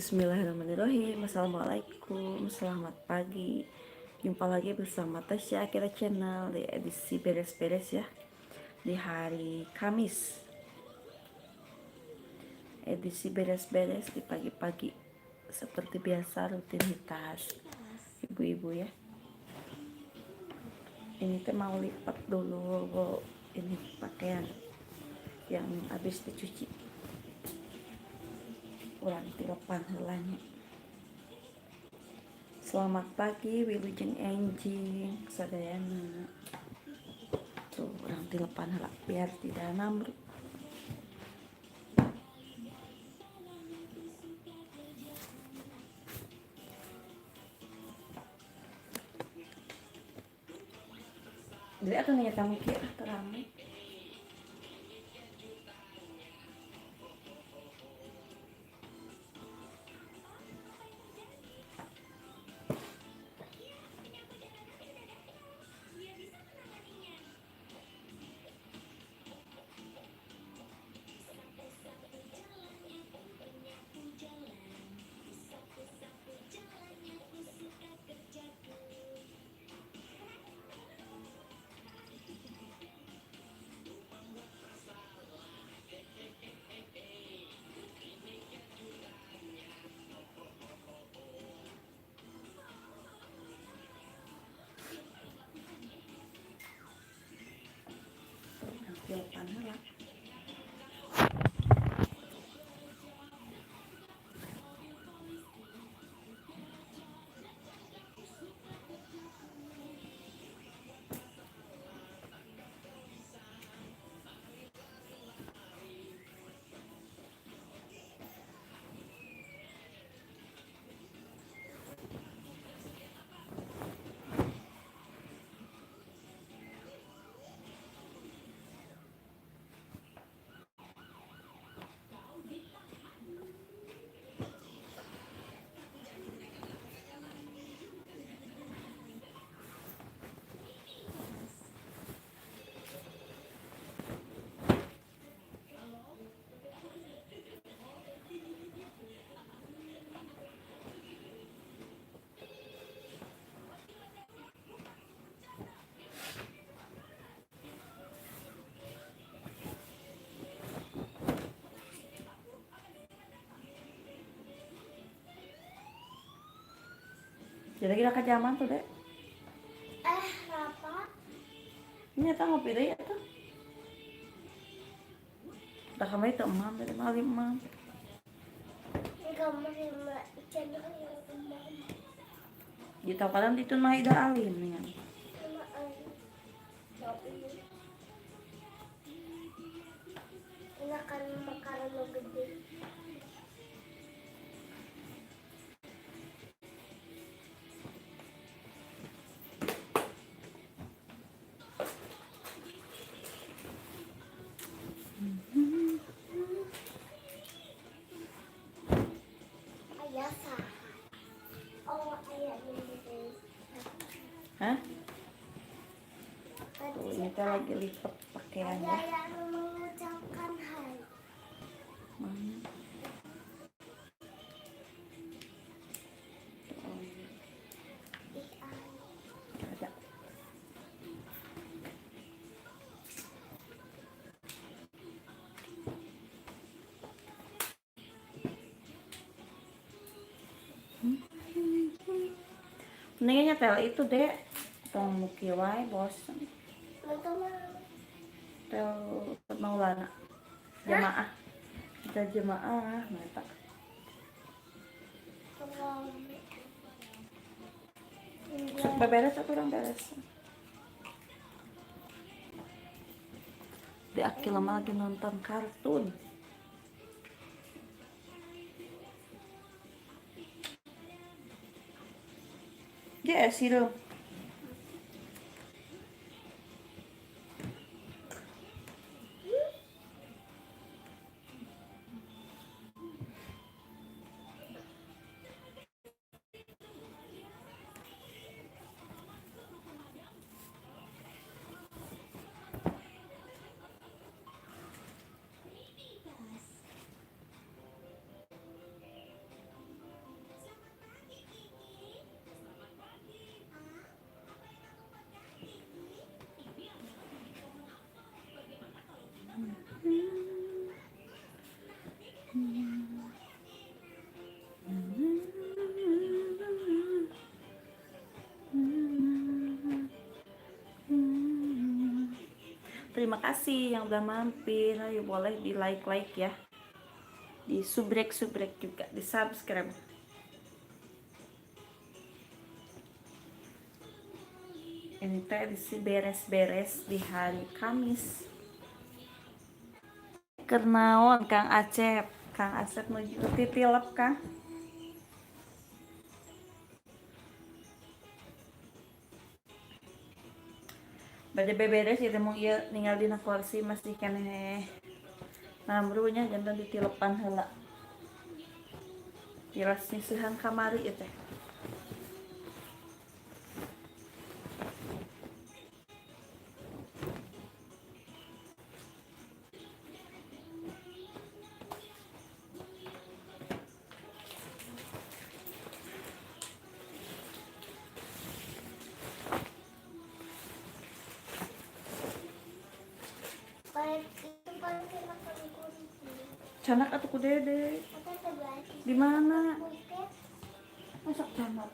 Bismillahirrahmanirrahim. Assalamualaikum, selamat pagi. Jumpa lagi bersama Tasya Akira Channel di edisi beres-beres ya, di hari Kamis. Edisi beres-beres di pagi-pagi seperti biasa, rutinitas ibu-ibu ya. Ini teh mau lipat dulu ini pakaian yang habis dicuci. Ulang tilepan helanya. Selamat pagi Wilujeng Enjing sadayana. Tuh orang tilepan helak biar tidak namruk. Jadi aku nanya tamu kia teramai. Tilepan helak. Jadi kita ke zaman tuh dek. Apa? Ini tak ngopi deh ya tuh. Tak kami itu emam dari malam emam. Kamu terima channel yang kembali. Di tapalan itu Maida Alim nih. Sama ini akan bakaran lo gede. Ayah sah. Oh ayah ini. Hah? Tuh ini teh lagi lipat pakaian ya. Ayah yang mengucapkan hai. Mana? Ada. Mendingan nyetel itu dek. Tong muki wae bosan. Tel Maulana. Jamaah. Kita jemaah mata. Sok beberes atau orang beres. Di Akil lama lagi nonton kartun. Ya sih dong. terima kasih yang udah mampir. Ayo boleh di like ya, di subrek juga, di subscribe. Ini teh beres-beres di hari Kamis. Kernaon Kang Asep menuju titilep Kang. Bade beberes ieu mung ieu ninggal dina kursi masih keneh namrunya jantan ditilepan heula. Tilas nyisihan kamari ieu teh. Kayak itu kan kita kunci. Canak atuh ku Dede. Apa sebelah Di mana? kunci? Masak canak.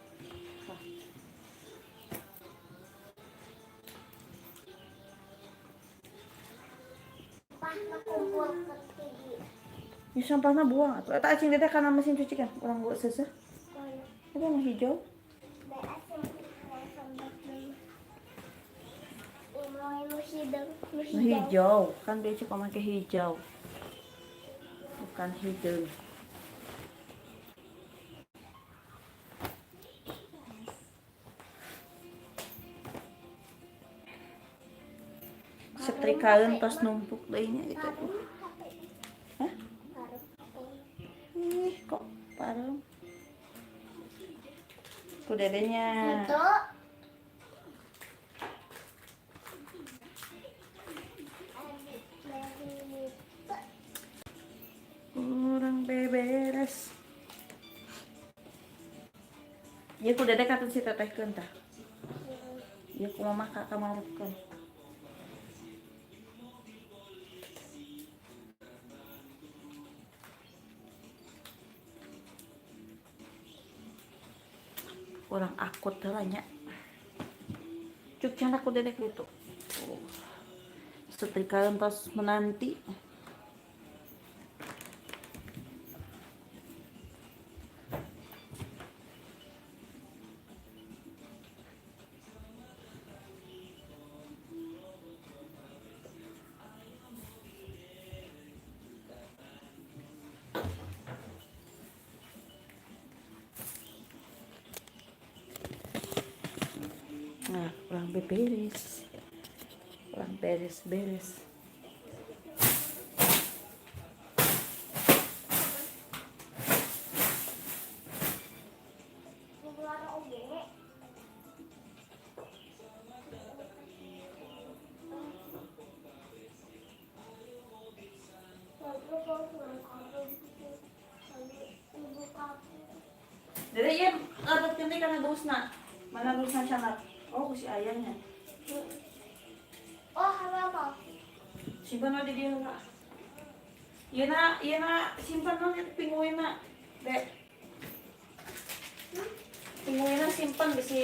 Pas aku buang ke tinggi. Ini sampahnya buang atuh. Eta acing Dede kana mesin cuci kan. Urang gua seuseuh. Mana? Itu yang hijau. Beas yang sambat dulu. Mau lu hidung, lu Nu hijau, kan dia cuma pakai hijau. Bukan hidung. Setrikaeun tos numpuk deui nya gitu. Hah? Ih, kok parem. Ku Dedenya. Itu Kurang beberes. Ya ku Dede katun si tetehkeun tah. Ya ku mama ka kamarupkeun. Kurang akut heula nya. Cuk cenah ku Dede kitu. Setrikaeun tos menanti. Nah, kurang beberes. Kurang beres-beres. suara OBE. Lalu kalau pulang kampung itu lalu ibu kampung. Dede ieu ngadeg teh kana dusna. Mana dusna canak? Oh, ku si ayahnya. Oh, apa? Simpan di dia heula. Ieu na simpan na pinguina. Dek. Pinguina simpan di si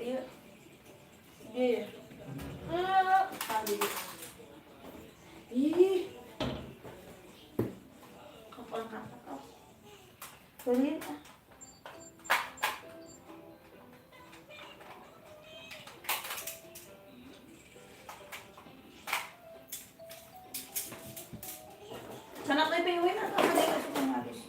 ieu. Dia. Tadi. Ih. Kapan kakak? Beliin ah. Sanak na pinguin na kapag ay gusto kong habis.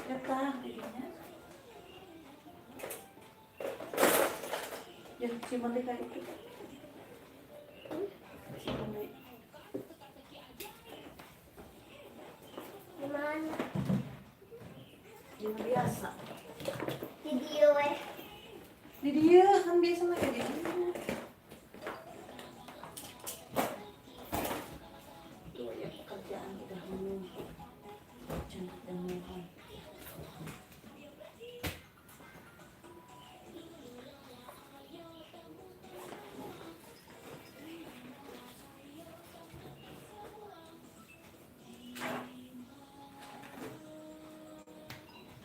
Datang, didinya. Yan, simpan di kayo. Simpan di. Di mana? Yan biasa. Video Di dia kan biasa mah kayak gitu. Tuh ya pekerjaan udah menumpuk. Canak dan mohon.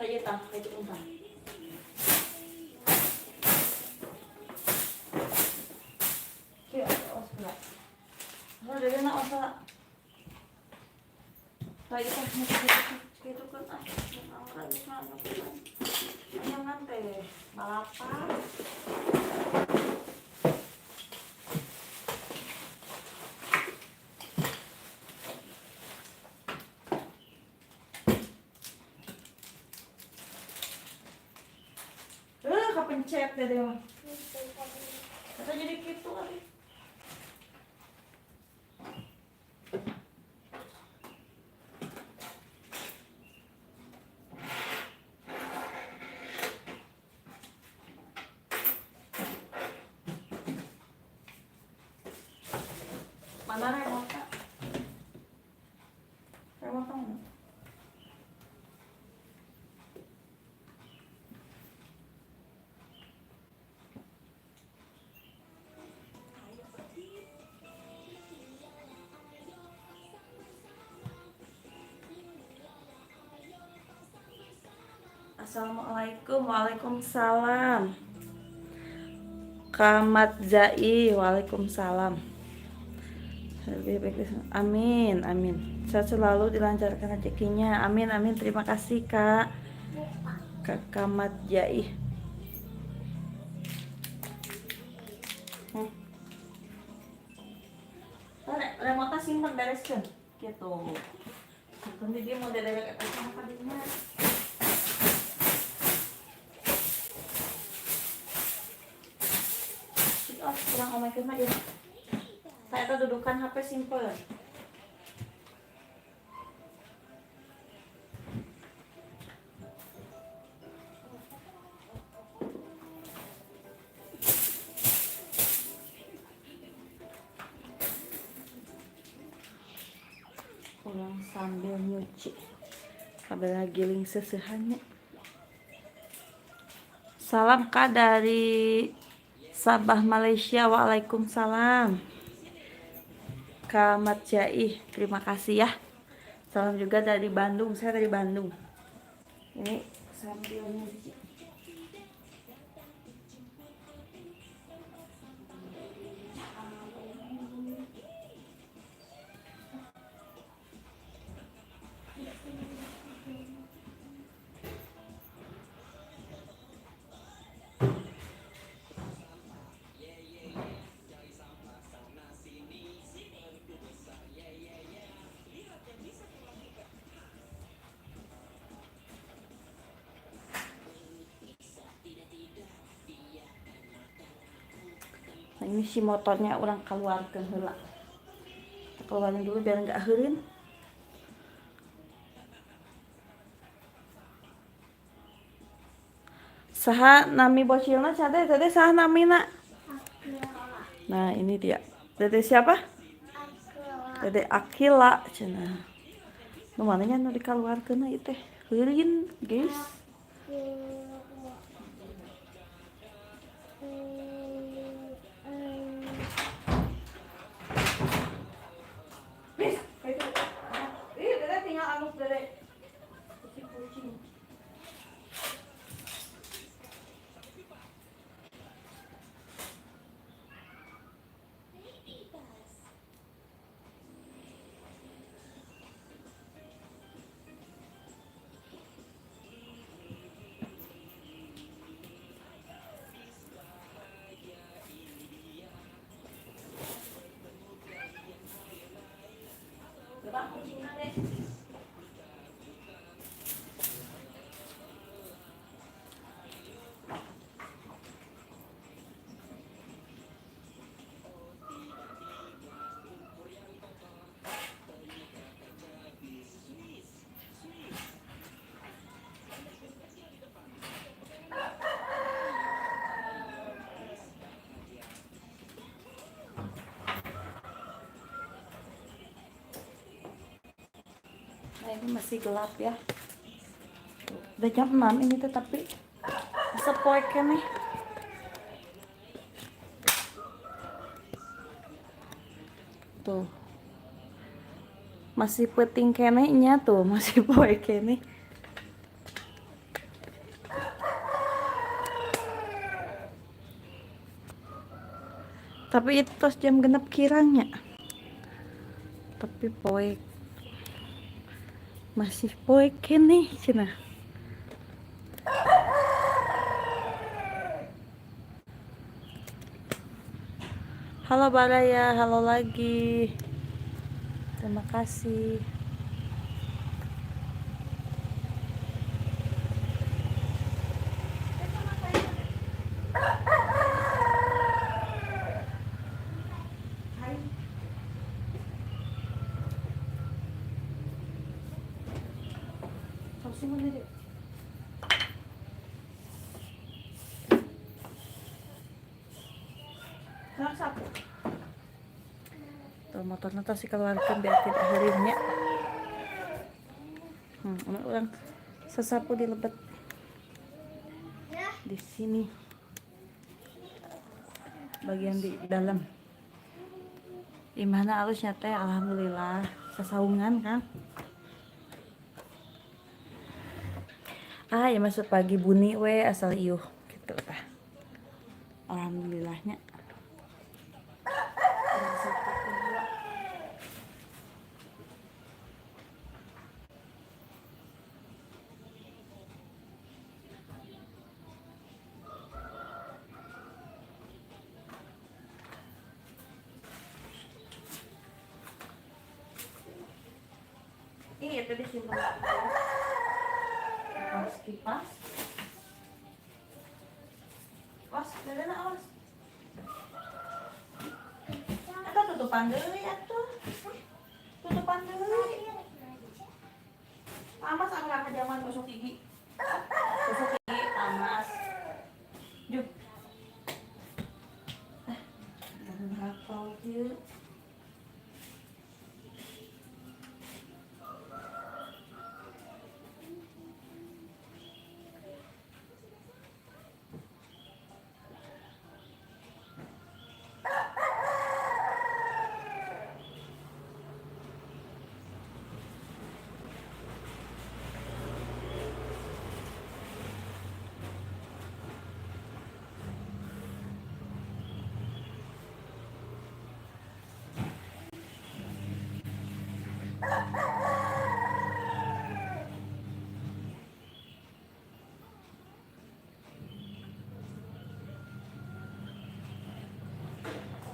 Kayak tang, kayak untang. Kaya os pula. Ano dali na os na. Kayak tang, kayak kan ah. Ang ragis na ano ko lang. Ano nga te, malapa. Kapencet deh dia. Kata jadi gitu kali. Mana remote? Remote mana? Assalamualaikum, waalaikumsalam. Kamat Zai, waalaikumsalam. Amin, amin. Sehat selalu, dilancarkan rezekinya. Amin, amin. Terima kasih Kak. Kak Kamat Zai. Remote simpen bereskan. Gitu. Nanti dia mau dedek sama padinya. Kurang omekin mah ya. Saya tuh dudukan HP simple. Pulang sambil nyuci. Sambil giling sesehannya. Salam Kak dari Sabah Malaysia. Waalaikumsalam. Kamat Jai, terima kasih ya. Salam juga dari Bandung. Saya dari Bandung. Ini sambil nyuci. Nah, ini si motornya orang keluarkan heula. Keluarin dulu biar nggak heureun. Saha nami bocilna cade tadi saha namina. Nah, ini dia. Dede siapa? Dede Akila cenah. Nu mananya nu dikaluarkeun ieu teh. Heureun, guys. Nah, ini masih gelap ya. Udah jam 6 ini tetapi sepoek nih. Tuh. Masih peting kenenya tuh, masih poek kene. Tapi itu tos jam genep kirangnya. Tapi poek masih poek kene cenah. Halo Baraya, halo lagi. Terima kasih. Tuh motornya tadi keluarkan biar tidak harinya. Orang sesapu dilebet di sini bagian di dalam. Gimana alusnya teh? Alhamdulillah sesaungan kan. Ya masuk pagi bunyi we asal iuh gitu tah. Alhamdulillahnya. Iya tadi simpan kipas. Awas, dadana awas. Atau tutupan deui atuh. Tutupan deui. Amas angkat ke zaman gosok gigi. Gosok gigi amas. Juk. Hafal kieu.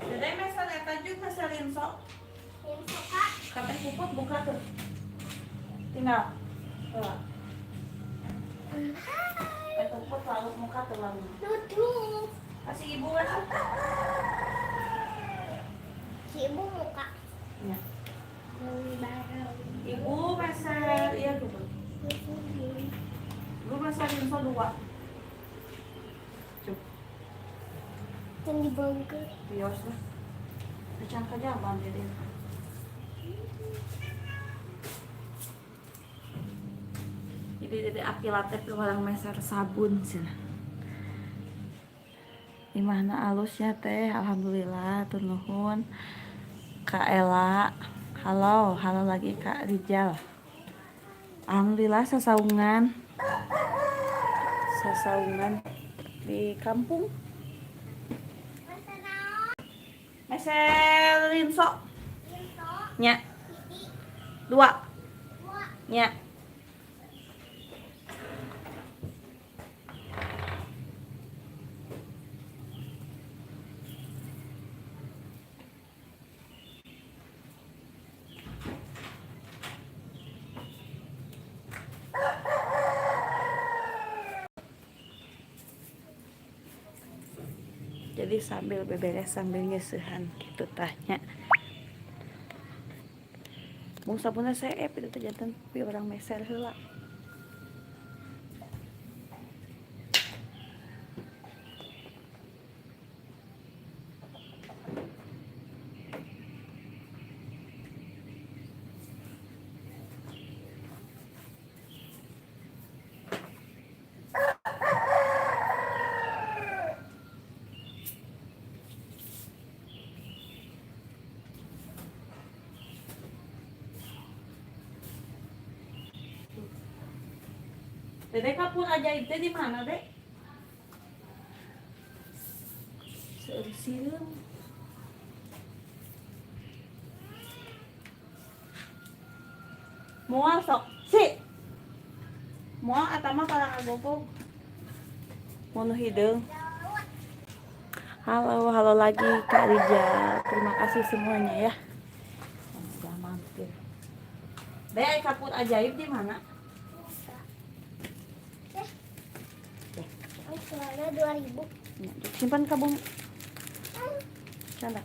Jadi mesel eta juk mesel linso. Linso kak. Kapan puput buka tuh. Tinggal. Tuh. Eta puput lalu muka tuh lalu. Duduk. Kasih ibu kan? Si ibu muka. Ya. Bareng. Ibu mesel iya tuh. Ibu mesel linso 2. Cuk. Yang dibongkar. Bios lah. Macam kerja bantu dia. Jadi api latte orang meser sabun sih. Gimana alusnya teh? Alhamdulillah tur nuhun. Kak Ella. Halo, halo lagi Kak Rijal. Alhamdulillah sesaungan. Sesaungan di kampung. Mesel linso. Nya. 2. Nya. Jadi sambil beberes sambil nyeusehan gitu tanya. Mau sabunna seep itu teh janten pi orang meser heula. Dede kapur ajaib teh di mana, Dek? Seueur sieun. Mual sok. Si. Mual atama para ngagogog. Mau hidung. Halo lagi Kak Rijal. Terima kasih semuanya ya. Yang sudah mampir. Dek, kapur ajaib di mana? Ada 2000. Simpan kabung. Canda.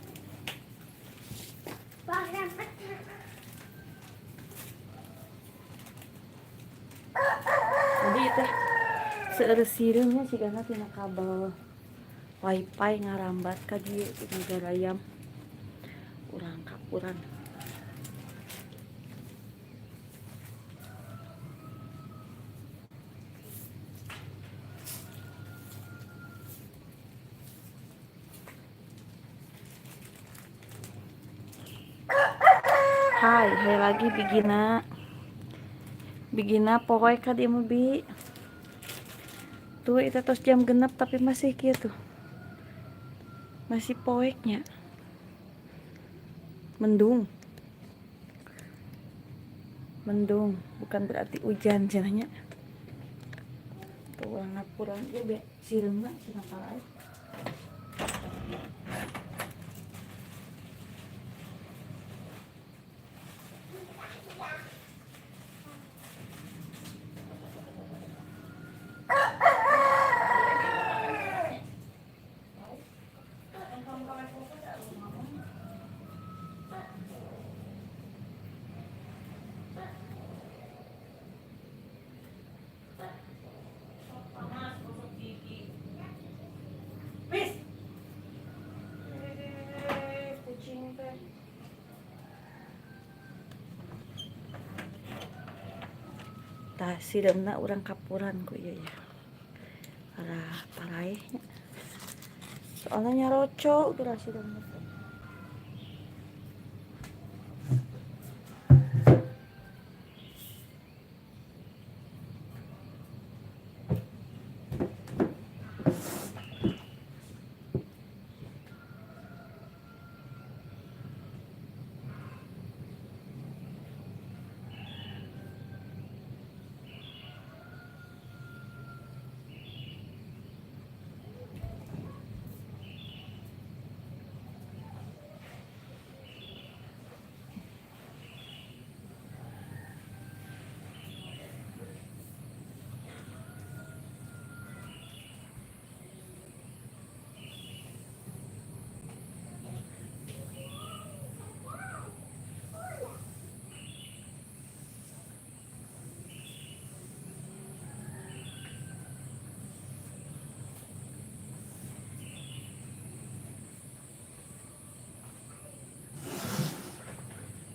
Jadi teh seureusireunya sigana tina kabel wifi ngarambat ka dieu di negara ayam. Urang kapuran. Hai lagi Bigina pokoknya ka dia bi. Tuh itu terus jam genap tapi masih gitu. Masih poeknya. Mendung, bukan berarti hujan cenanya. Tuh warna kurang dia be sireungna cenah palai. Tah sireungna urang kapuran ku ieu ya. Arah palai. Soalnya nyaroco udah sireungna.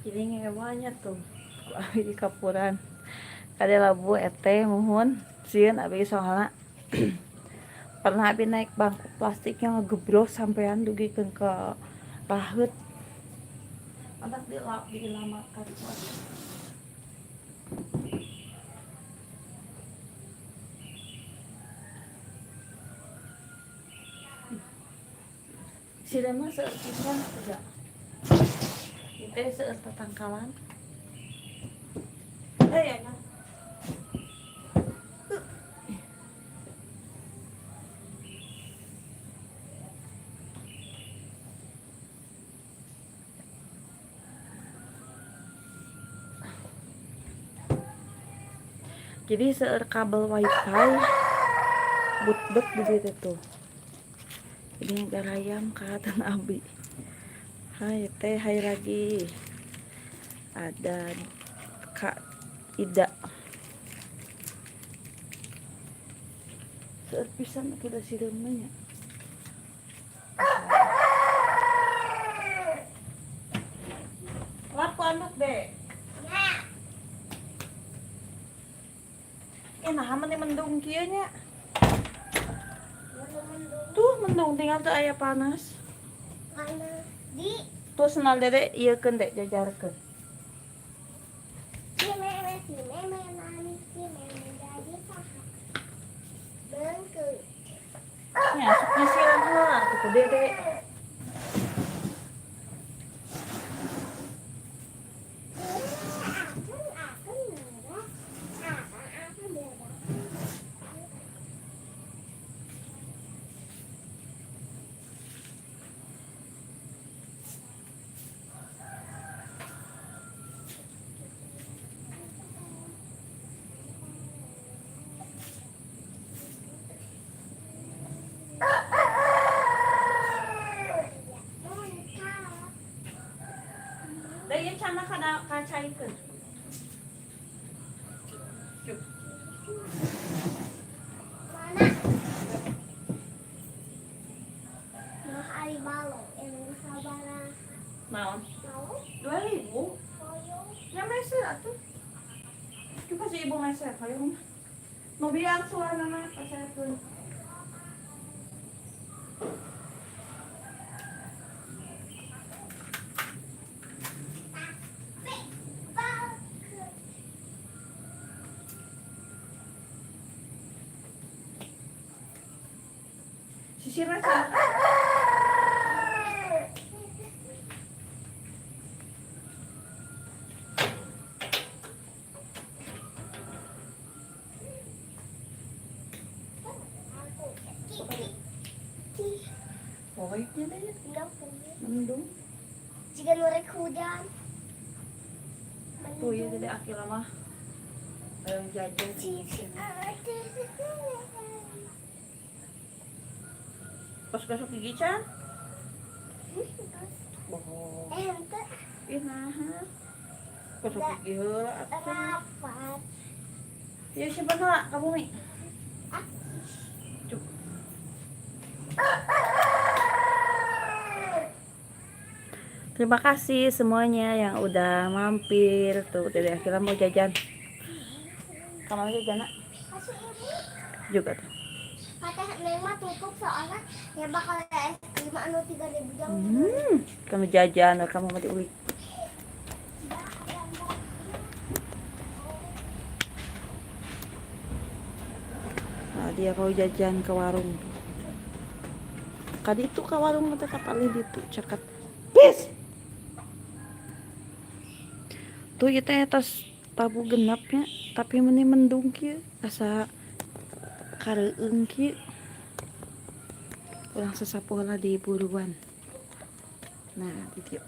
Jadi ngewanya tuh abi di kapuran kada labu ete muhun sieun abi soalna pernah abi naik bangku plastik yang ngegebros sampean dugikeun ke raheut anak dilamakan sirena seueuh enggak itu seueuh tatangkalan ya kan. Jadi seueur kabel wifi but di situ tuh. Ini garayam kata abi. Hai teh hai lagi. Ada Kak Ida. Seueur pisan aku udah sireungna nya. Laku anduk deh. Nah mending mendung kieu nya. Tuh mendung tinggal teu aya panas. Panas di Tuh senal dede ieukeun dek jajarkeun. si meme nani si meme jadi saha. Beungkeun. Nya sok nyisiran heula tuh dede. sana kada kacaikeun. Cuk. Mana? Nah, ari balok yang sabaraha. Naon? Mau? 2.000. Koyo. Ya meser atuh. Coba si ibu meser kali rumah. Mau bilang suara mah pasarekeun. Sisir aja. Pokoknya deh, Tidak punya. mendung. Jika nurek hujan. Tuh ya jadi akhir mah jajan sih. Pas gosok gigi can? Bohong. Ente Ih nah. Gosok gigi heula atuh. rapat. Ya siapa heula kamu Mi? Cuk. Terima kasih semuanya yang udah mampir. Tuh dari akhirnya mau jajan. Kamu mau jajan nak? Kasih ibu. Juga tuh. Kata Neng mah tutup soalnya ya bakal ada es krim anu 3.000 jam. Kamu jajan, kamu mau diulik. Nah, dia mau jajan ke warung. Kadi itu ke warung teh kapali ditu cakat. Bis. Tuh ieu teh tos tabu genapnya, tapi meni mendung kieu, asa kareueung kieu. Urang sasapola di buruan. Nah, di dieu.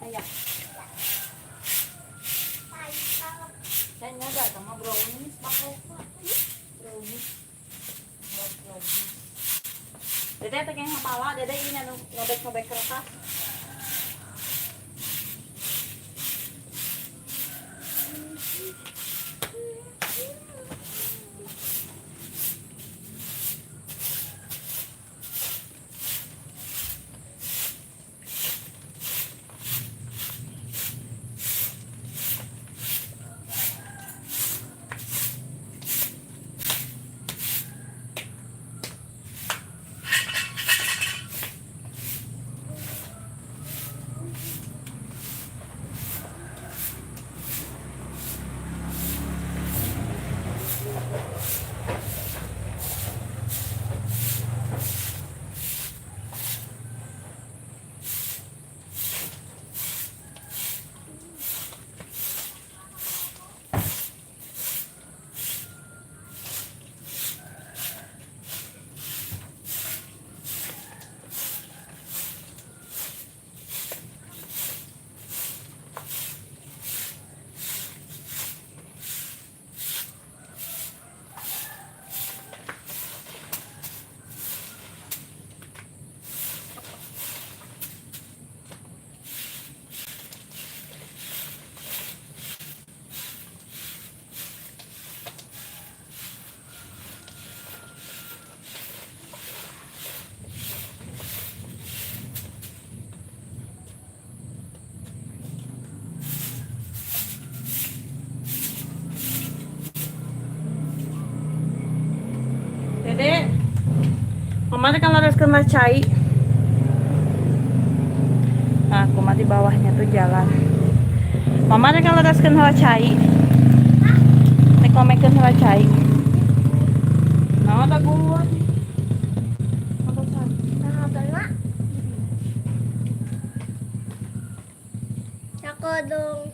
Ayo. Saya nyoba sama brownies bakal brownies. Dede teh yang ngapala, Dede ini anu ngobek-ngobek kertas. Dede, mama teh kan lareskeun cai. Nah, aku mah di bawahnya tuh jalan. Mama ada kalau daskeun heula cai. Nek ngomekeun heula cai. Nah, ada gua. Apa cai? Nah, benar. Aku dong.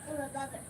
Udah bagus.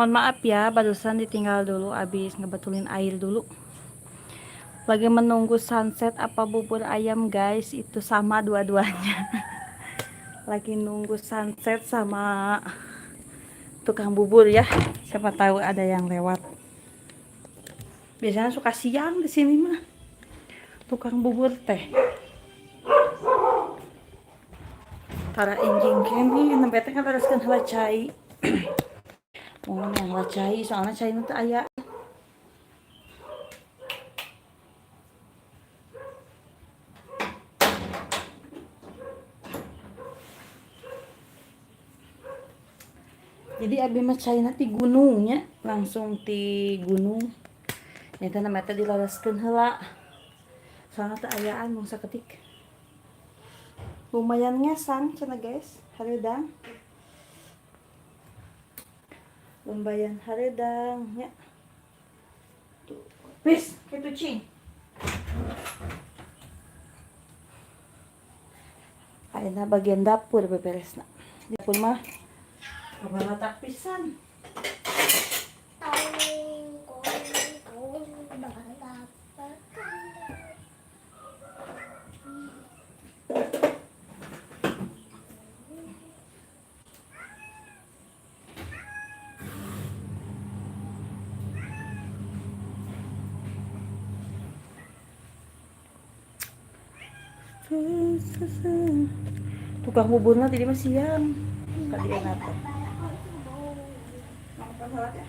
Mohon maaf ya, barusan ditinggal dulu abis ngebetulin air dulu. Lagi menunggu sunset apa bubur ayam guys, itu sama dua-duanya. Lagi nunggu sunset sama tukang bubur ya. Siapa tahu ada yang lewat. Biasanya suka siang di sini mah. Tukang bubur teh. Tara enjing kemi nembe teh ngabereskeun heula cai. Mohon yang heula cai soalnya cai nu teh aya. Jadi abi mah cai di gunungnya, langsung di gunung. Eta namanya teh dilareskeun heula. Soalnya teh aya anu saketik. Lumayan ngesan cenah guys, hareudang. Lumayan hareudang nya. Tuh. Wis, kitu cing. Ayeuna bagian dapur beberesna. Dapur mah kabalatak pisan. Tukang buburna tadi mah siang. Tadi enak. Makan salad ya.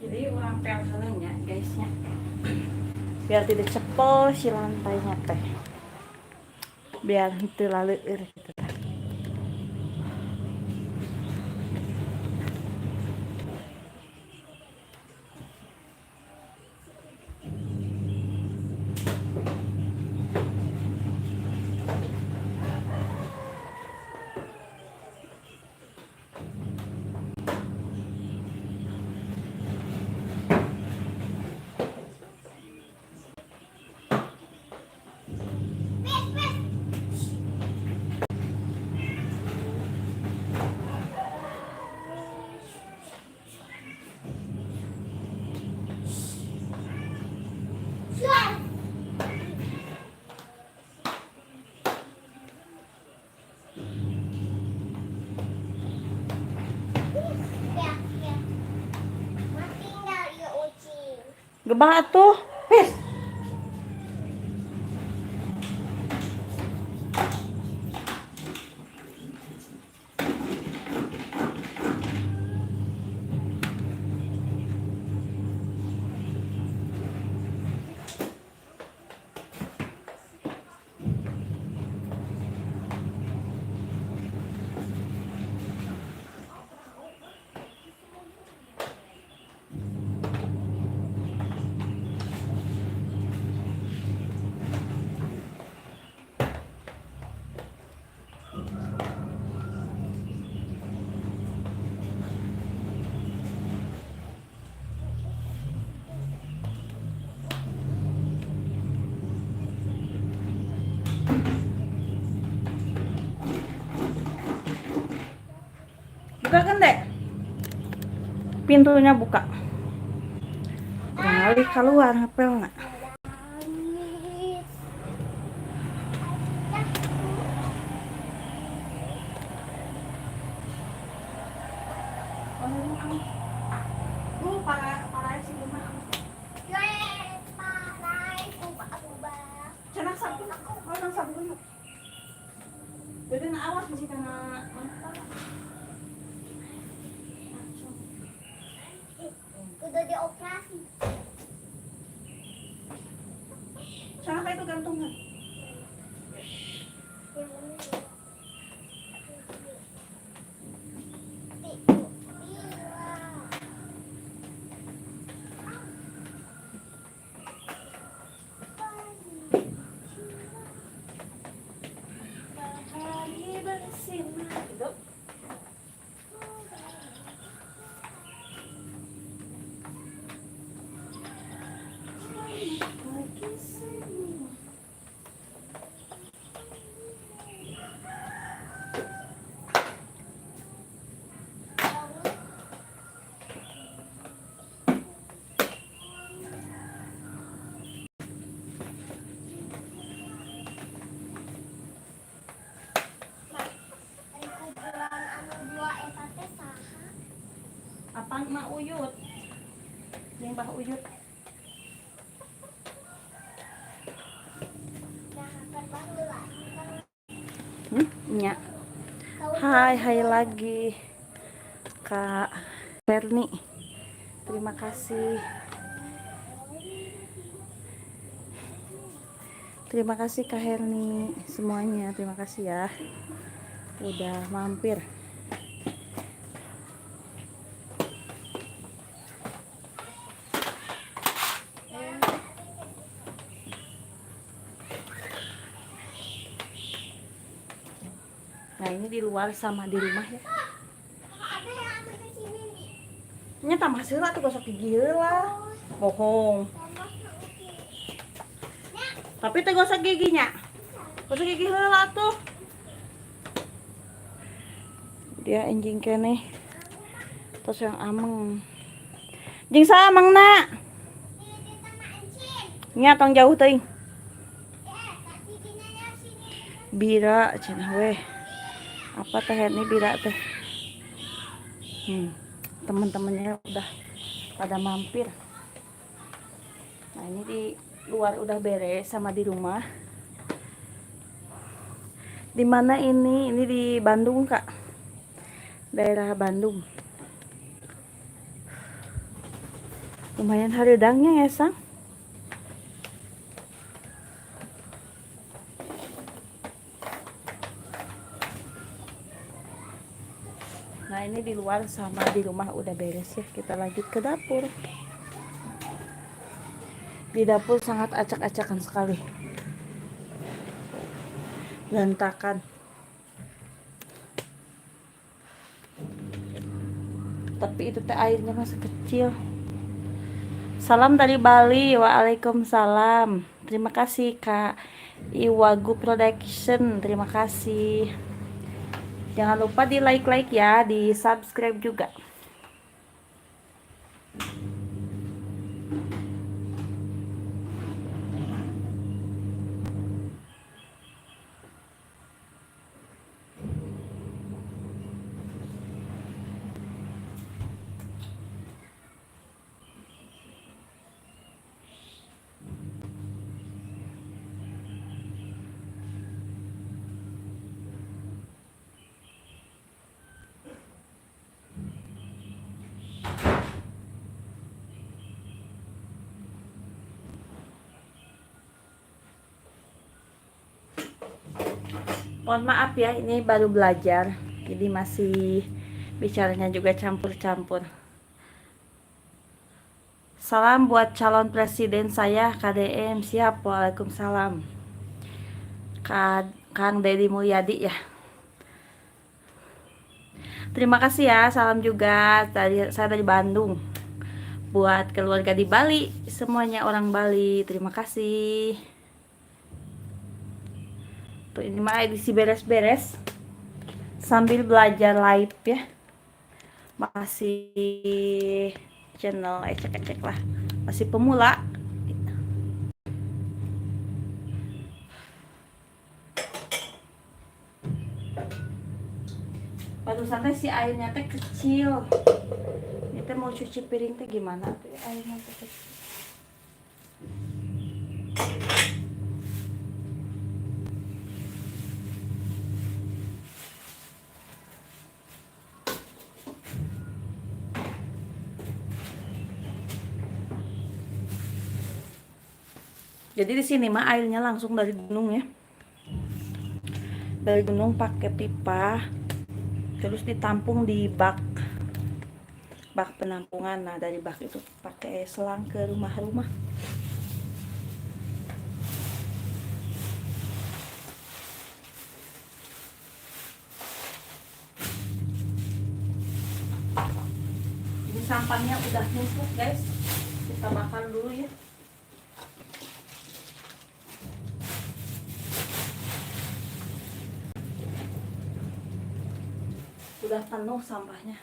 Jadi orang pel salahnya guysnya. Biar tidak cepel si lantainya teh. Biar itu lalu gitu. Gebah tuh. Wis. Buka kan dek? Pintunya buka. Kali keluar ngepel nggak? Para si rumah. Cenah sabun aku, kalau sabun. Jadi na awas di situ na. Udah dioperasi. Sana itu gantungan. Apaan mak uyut? Yang bah uyut. Nya. Hai lagi Kak Ferni. Terima kasih. Terima kasih Kak Herni semuanya. Terima kasih ya. Udah mampir. Nah ini di luar sama di rumah ya. Nya tambah sila tuh gosok gigi lah. Bohong. Tapi teh gosok giginya. Gosok gigi heula tuh. Dia anjing kene. Terus yang ameng. Jing samang nak. Nya tong jauh teuing. Bira cenah weh. Apa teh ini bira teh? Teman-temannya udah pada mampir. Nah ini di luar udah beres sama di rumah. Di mana ini? Ini di Bandung Kak. Daerah Bandung. Lumayan hareudangnya ya sang. Nah ini di luar sama di rumah udah beres ya. Kita lanjut ke dapur. Di dapur sangat acak-acakan sekali. Berantakan. Tapi itu teh airnya masih kecil. Salam dari Bali. Waalaikumsalam. Terima kasih Kak Iwagu Production. Terima kasih. Jangan lupa di like ya, di subscribe juga. Mohon maaf ya, ini baru belajar, jadi masih bicaranya juga campur-campur. Salam buat calon presiden saya, KDM. Siap. Waalaikumsalam. Kang Deddy Mulyadi ya. Terima kasih ya, salam juga saya dari Bandung. Buat keluarga di Bali, semuanya orang Bali, terima kasih. Tuh ini mah edisi beres-beres sambil belajar live ya. Masih channel ecek-ecek lah. Masih pemula. Barusan teh si airnya teh kecil. Ini teh mau cuci piring teh gimana tuh airnya teh kecil. Jadi di sini mah airnya langsung dari gunung ya. Dari gunung pakai pipa, terus ditampung di bak penampungan. Nah dari bak itu pakai selang ke rumah-rumah. Ini sampahnya udah numpuk guys, kita bakar dulu ya. Udah penuh sampahnya,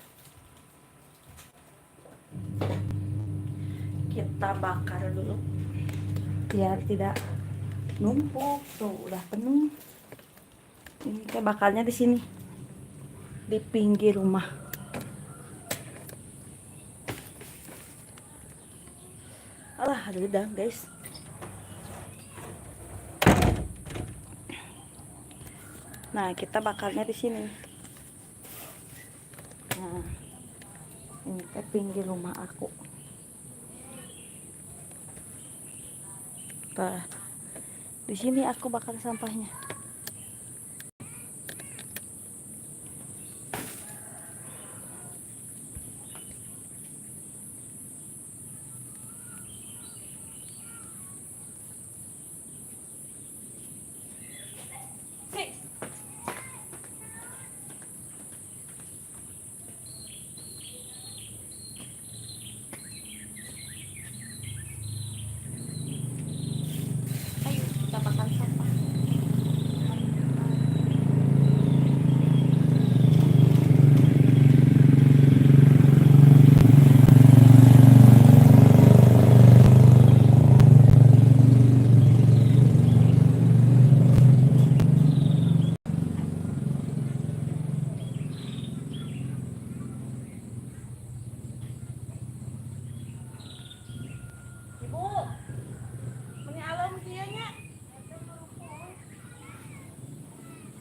kita bakar dulu biar tidak numpuk. Tuh udah penuh. Ini kayak bakarnya di sini di pinggir rumah. Alah udah guys. Nah kita bakarnya di sini. Nah ini ke pinggir rumah aku. Nah, di sini aku bakar sampahnya. Ayo kita bakar sampah. Ibu, ini alam kieunya.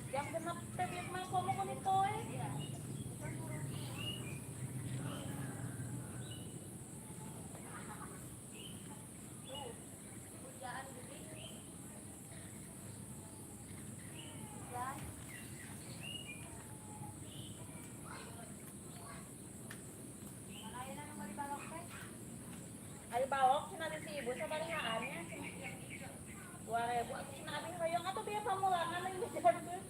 Jam genep teh bieu mah komo ku poe. Ari balok cenah si ibu sabarahaannya. 2.000 atuh cenah abi hoyong atuh bieu pamulangan yang ngejar beus.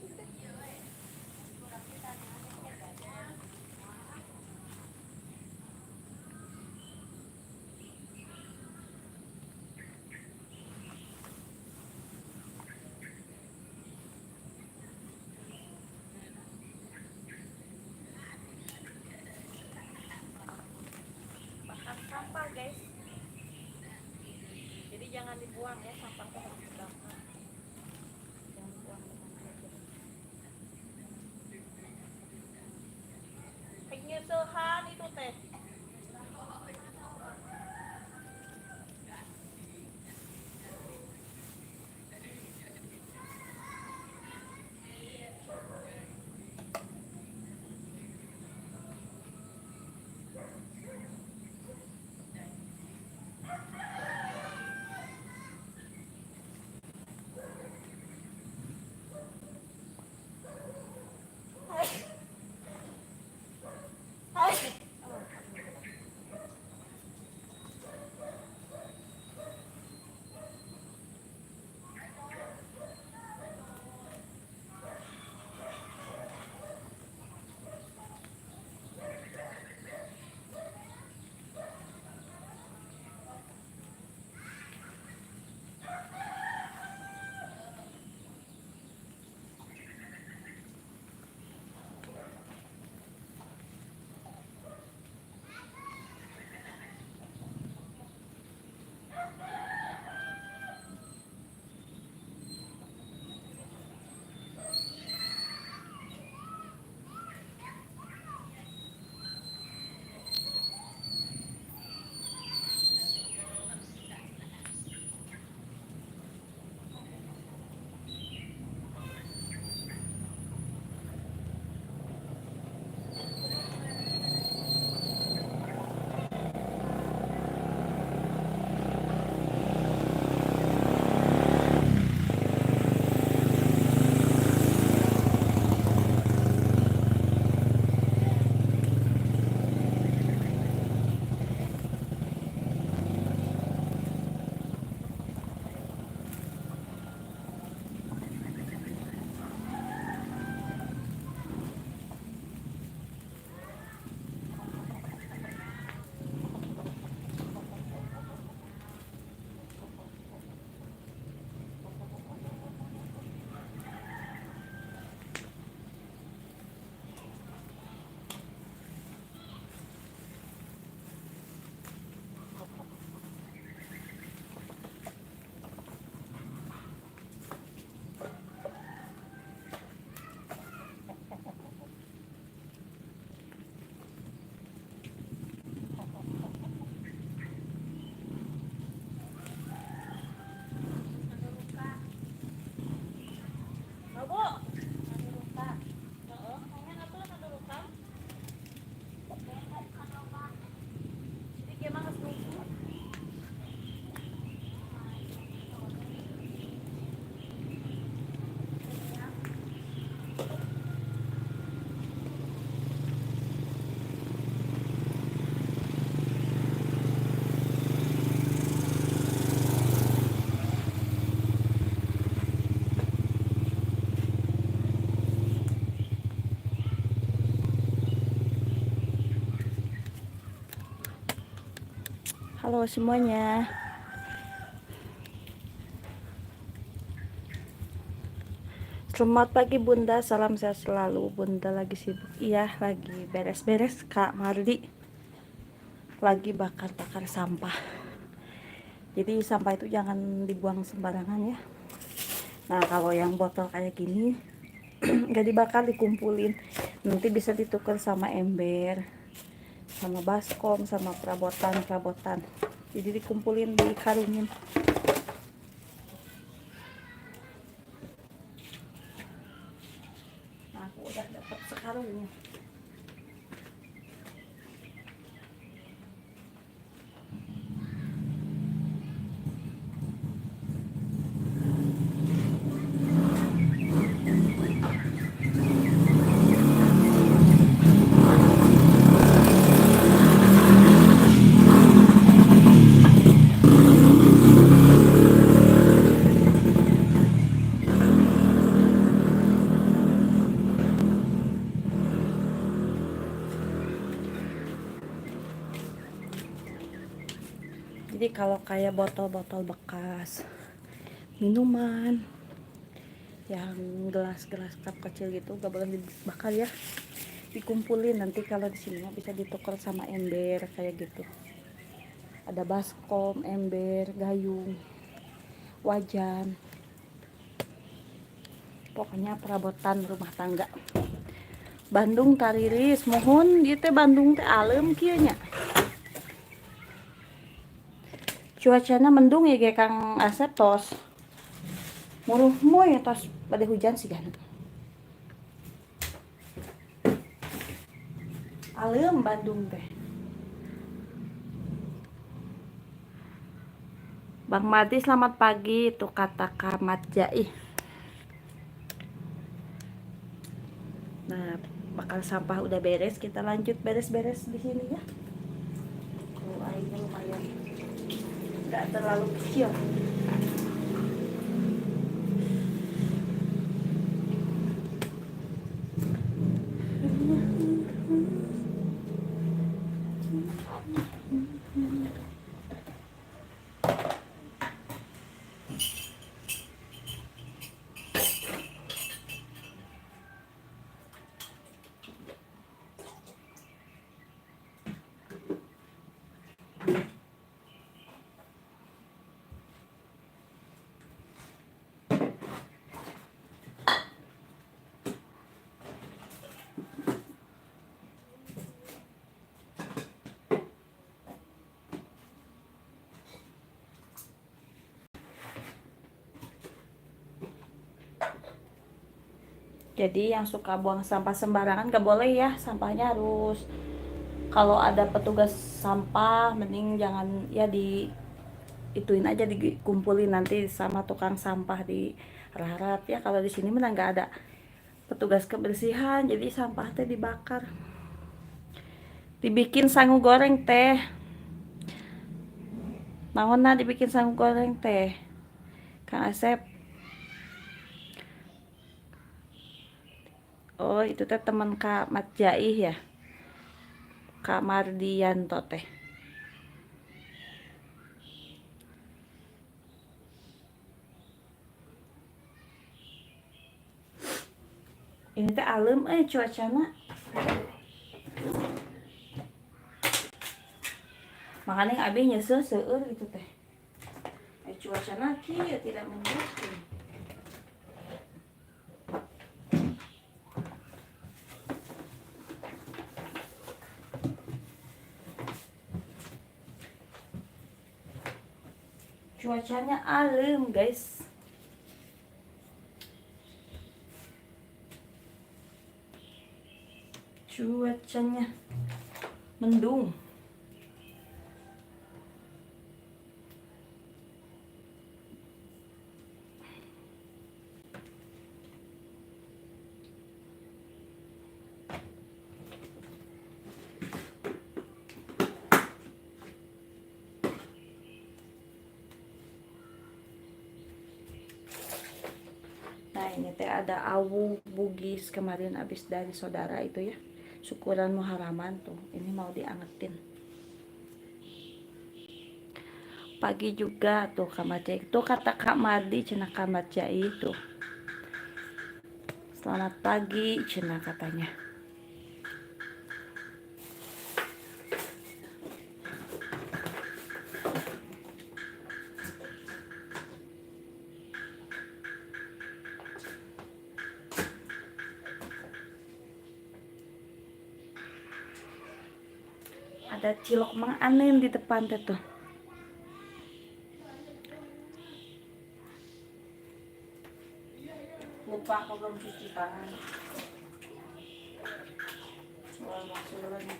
Bakar sampah guys. Jadi jangan dibuang ya, sampahnya harus dibakar. Jangan dibuang dengan aja. Penyusuhan itu teh. Halo semuanya. Selamat pagi Bunda, salam sehat selalu. Bunda lagi sibuk? Iya, lagi beres-beres Kak Mardi. Lagi bakar-bakar sampah. Jadi sampah itu jangan dibuang sembarangan ya. Nah kalau yang botol kayak gini nggak dibakar, dikumpulin. Nanti bisa ditukar sama ember, sama baskom, sama perabotan. Jadi dikumpulin, dikarungin. Nah, aku udah dapat sekarungnya. Jadi kalau kayak botol-botol bekas minuman, yang gelas-gelas cup kecil gitu gak boleh dibakar ya, dikumpulin. Nanti kalau di sini bisa ditukar sama ember kayak gitu. Ada baskom, ember, gayung, wajan, pokoknya perabotan rumah tangga. Bandung tariris mohon gitu. Bandung teh alem kieu nya. Cuacanya mendung ya kayak Kang Asep tos. Muruh moy tos pada hujan sih kan. Alem Bandung teh. Bang Mati selamat pagi, itu kata Kamat Jai. Nah, bakal sampah udah beres, kita lanjut beres-beres di sini ya. Oh, airnya lumayan, nggak terlalu kecil. Jadi yang suka buang sampah sembarangan gak boleh ya, sampahnya harus, kalau ada petugas sampah mending jangan ya, di ituin aja, dikumpulin nanti sama tukang sampah di harap ya. Kalau di sini mana nggak ada petugas kebersihan, jadi sampah teh dibakar, dibikin sangu goreng teh. Naonna dibikin sangu goreng teh Kang Asep? Oh itu teh teman Kak Mat Jaih ya, Kak Mardianto teh. Ini teh alem cuacana. Makanya abi nyesel seueur gitu teh. Cuacana kieu tidak mendukung. Cuacanya alem guys. Cuacanya mendung. Nah ini teh ada awu bugis kemarin habis dari saudara itu ya, syukuran muharaman tuh. Ini mau diangetin. Pagi juga tuh Kak Maca itu kata Kak Mardi cenah Kak Maca itu. Selamat pagi cenah katanya. Ada cilok Mang Anen di depan tuh. Lupa aku belum cuci tangan. Masuk lagi.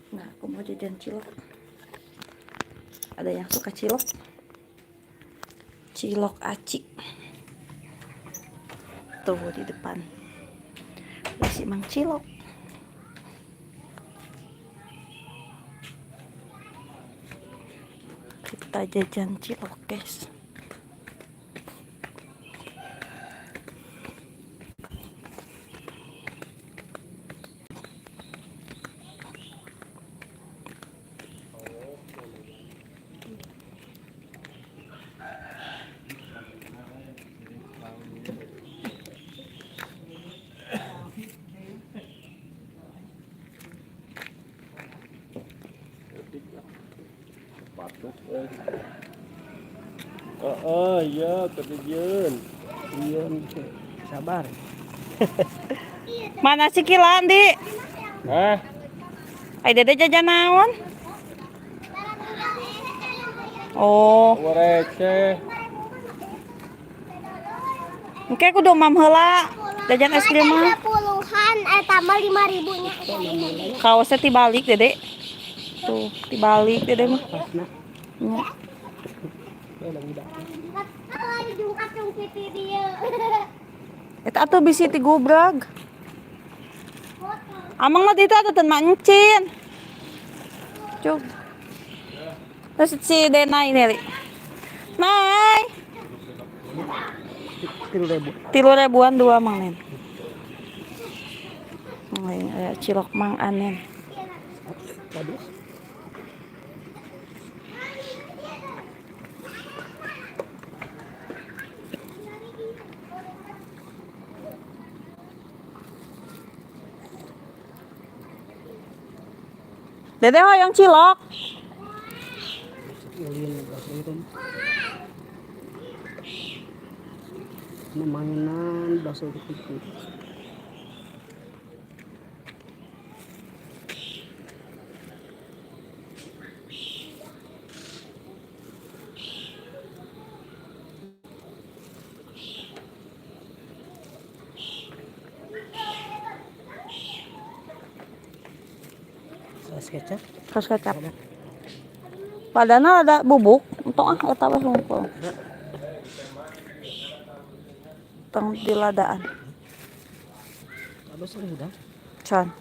Nah, aku mau jajan cilok. Ada yang suka cilok? Cilok aci. Tuh di depan. Masih Mang Cilok. Kita jajan cilok, guys. Batuk iya kerjaan. Iya, sabar. Mana si Kilan, Di? Hah? Ai dede jajan naon? Oh, Receh. engke kudu mam heula jajan es krim mah. Puluhan, tambah 5.000-nya. Kaosnya tibalik, Dede. Tuh, tibalik Dede mah. Pasna. Nya. Lagi jungkat jungkit dia. Eta atuh bisi ti gubrag. Amang mah itu atuh teu mancin. Cuk. Terus si Denai ini, Li. Nai. 3.000. 3.000-an dua Mang Nen. Ada cilok Mang Anen. Bagus. Dede hoyong cilok. Mainan bakso dikit. Saus kecap. Saus kecap. Padahal ada bubuk, untung eta weh hungkul. Tong diladaan. Abis udah. Can.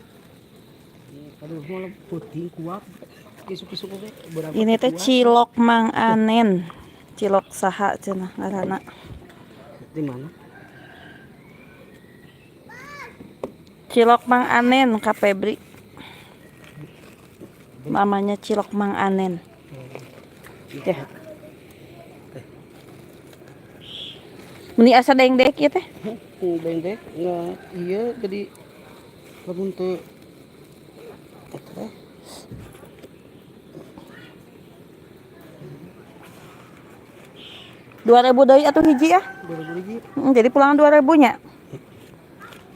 Aduh, malah putih kuat. Kisuk-kisuk oke. Ini teh cilok Mang Anen. Cilok saha cenah ngaranna. Di mana? Cilok Mang Anen Kak Febri. Namanya cilok Mang Anen. Ya. Meni asa dengdek ieu teh. Dendek nggak iya jadi kabun teh teh 2.000 deui atuh hiji ya. 2000 biji. Jadi pulangan 2.000 nya.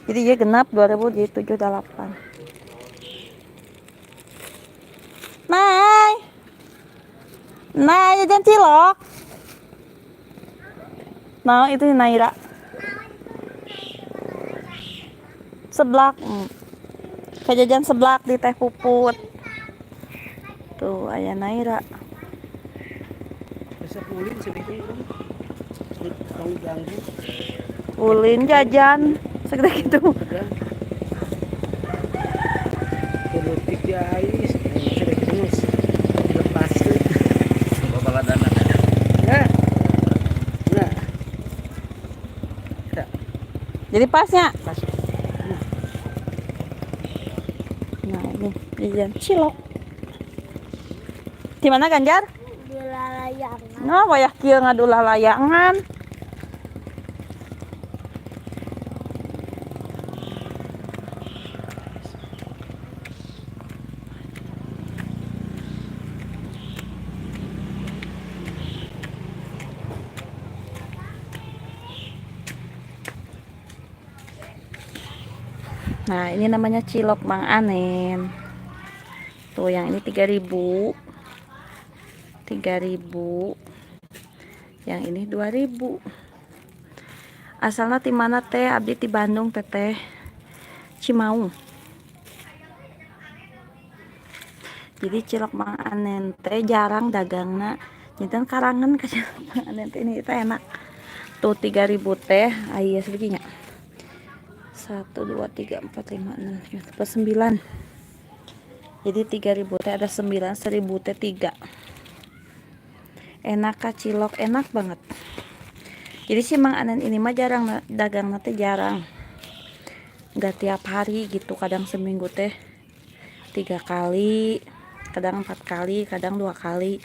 Jadi ieu genap 2.000 jadi 78. Nai. Nai jajan cilok. Nah, itu Naira. Seblak. Kajajan seblak di teh puput. Tuh, aya Naira. Bisa ulin sedikit kan. Tong ganggu. Ulin jajan Segede gitu. Ada. Produktif di ais. Terus lepas tuh. Bapak dana. Nah. Nah. Ya, Jadi pasnya. pas. Nah, ini jajan cilok. Di mana Ganjar? Di lalayangan. Nah, wayah kieu ngadu lalayangan. Nah, ini namanya cilok Mang Anen. Tuh, yang ini 3.000. 3.000. Yang ini 2.000. Asalnya di mana teh? Abdi di Bandung teteh. Cimaung. Jadi cilok Mang Anen teh jarang dagangna. Nyeten karangan ka cilok Mang Anen teh ini teh enak. Tuh 3.000 teh, aya seginya. 1 2 3 4 5 6 7 8 9. Jadi 3.000 teh ada 9, 1.000 teh 3. Enak ka cilok, enak banget. Jadi si Mang Anen ini mah jarang dagang teh jarang. Enggak tiap hari gitu, kadang seminggu teh 3 kali, kadang 4 kali, kadang 2 kali.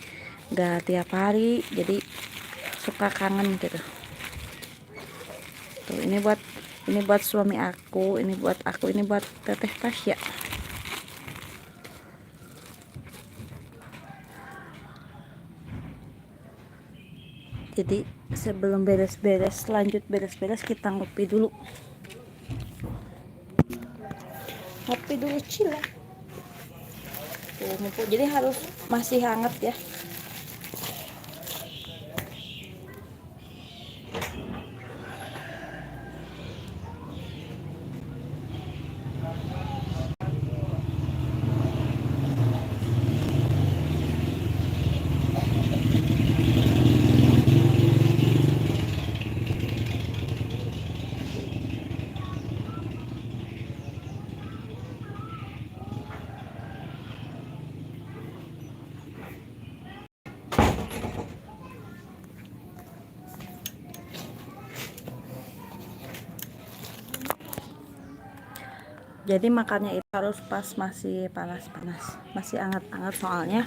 Enggak tiap hari, jadi suka kangen gitu. Tuh, ini buat suami aku, ini buat aku, ini buat Teteh Tasya. Jadi sebelum beres-beres, lanjut beres-beres, kita ngopi dulu. Ngopi dulu cilok. Tuh, mumpuk. Jadi harus masih hangat ya. Jadi makannya itu harus pas masih panas-panas, masih hangat-hangat, soalnya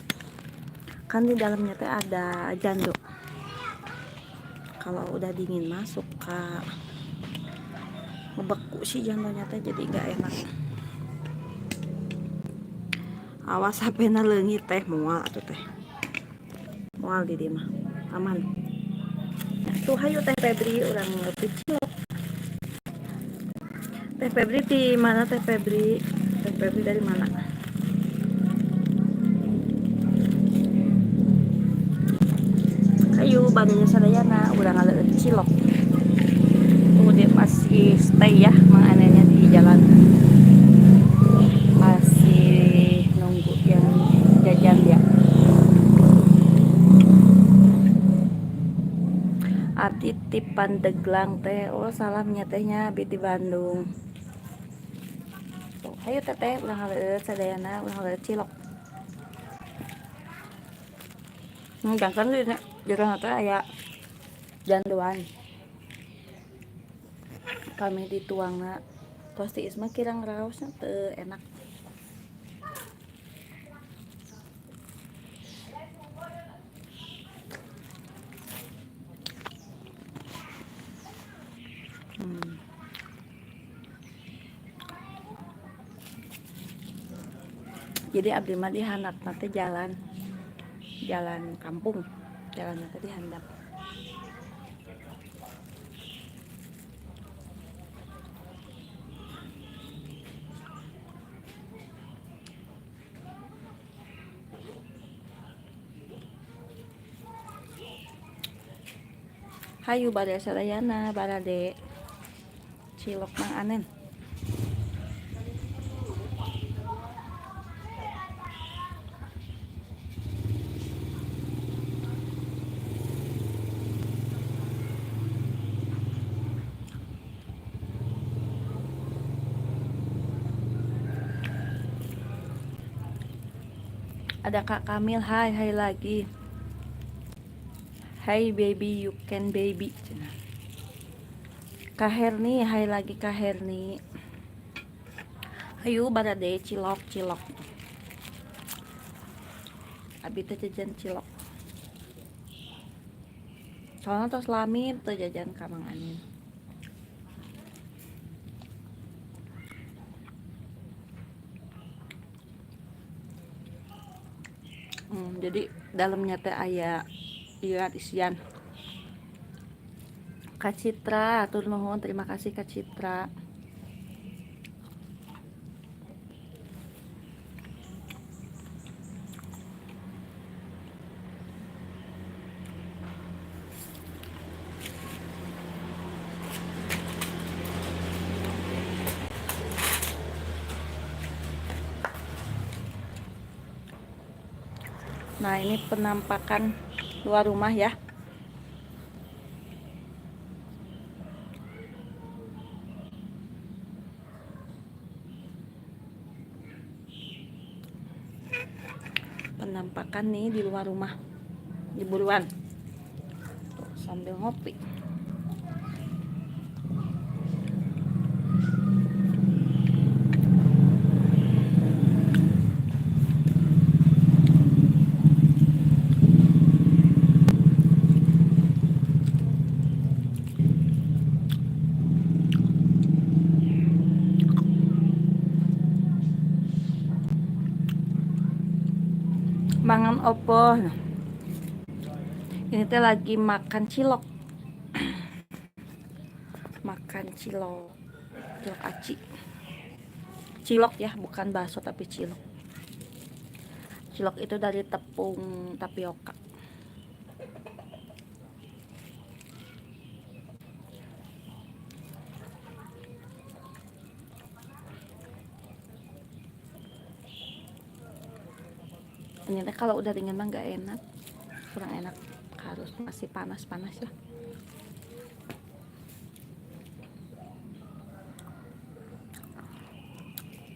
kan di dalamnya teh ada jando. Kalau udah dingin mah suka ngebeku sih jandonya teh, jadi nggak enak. Awas HP-na leungit teh, moal atuh teh. Moal di dieu mah. Aman. Nah, tuh hayu Teh Febri urang ngopi cilok. Teh Febri di mana Teh Febri? Teh Febri dari mana? Ayo badannya sadayana udah ngaleueut cilok. Tuh dia masih stay ya Mang Anennya di jalan. Masih nunggu yang jajan dia. Abdi ti Pandeglang teh. Oh, salamnya tehnya abdi di Bandung. Tuh, ayo teteh ulah ngaleueut sadayana, ulah ngaleueut cilok. Jangan di jurang teh aya janduan. Kami dituangna tos tiis mah kirang raosna teu enak. Jadi abdi mah dihandap nanti jalan kampung, jalan nanti dihandap. Hayu bade sadayana barade cilok Mang Anen. Ada Kak Kamil, hai hai lagi. Hai baby, you can baby. Kak Herni, hai lagi Kak Herni. Ayo barade cilok cilok. Abi teh jajan cilok. Soalnya tos lami teu jajan ka Mang Anin. Jadi dalamnya teh aya ieu isian. Kak Citra, atur nuhun, terima kasih Kak Citra. Nah, ini penampakan luar rumah ya. Penampakan nih di luar rumah. Di buruan. Tuh, sambil ngopi. Mangan opo. Ini teh lagi makan cilok. Makan cilok. Cilok aci. Cilok ya, bukan bakso tapi cilok. Cilok itu dari tepung tapioka. Ini teh kalau udah dingin mah nggak enak, kurang enak, harus masih panas-panas ya.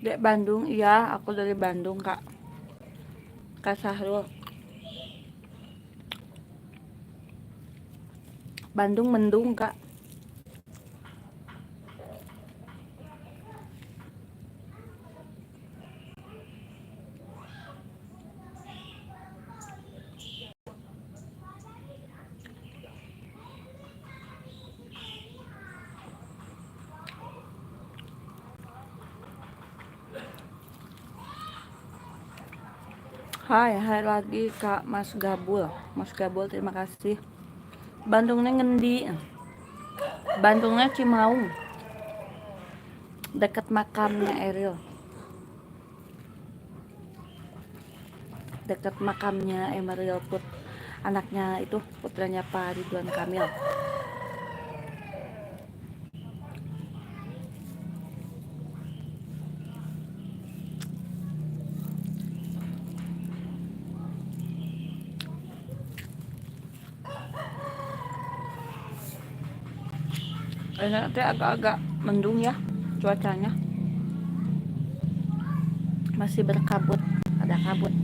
Dek Bandung, iya aku dari Bandung Kak. Kak Sahrul. Bandung mendung Kak. Hai, hai lagi Kak Mas Gabul. Mas Gabul terima kasih. Bandungnya ngendi? Bandungnya Cimaung. Dekat makamnya Eril. Dekat makamnya Emeril anaknya itu putranya Pak Ridwan Kamil. Nanti agak-agak mendung ya cuacanya, masih berkabut, ada kabut.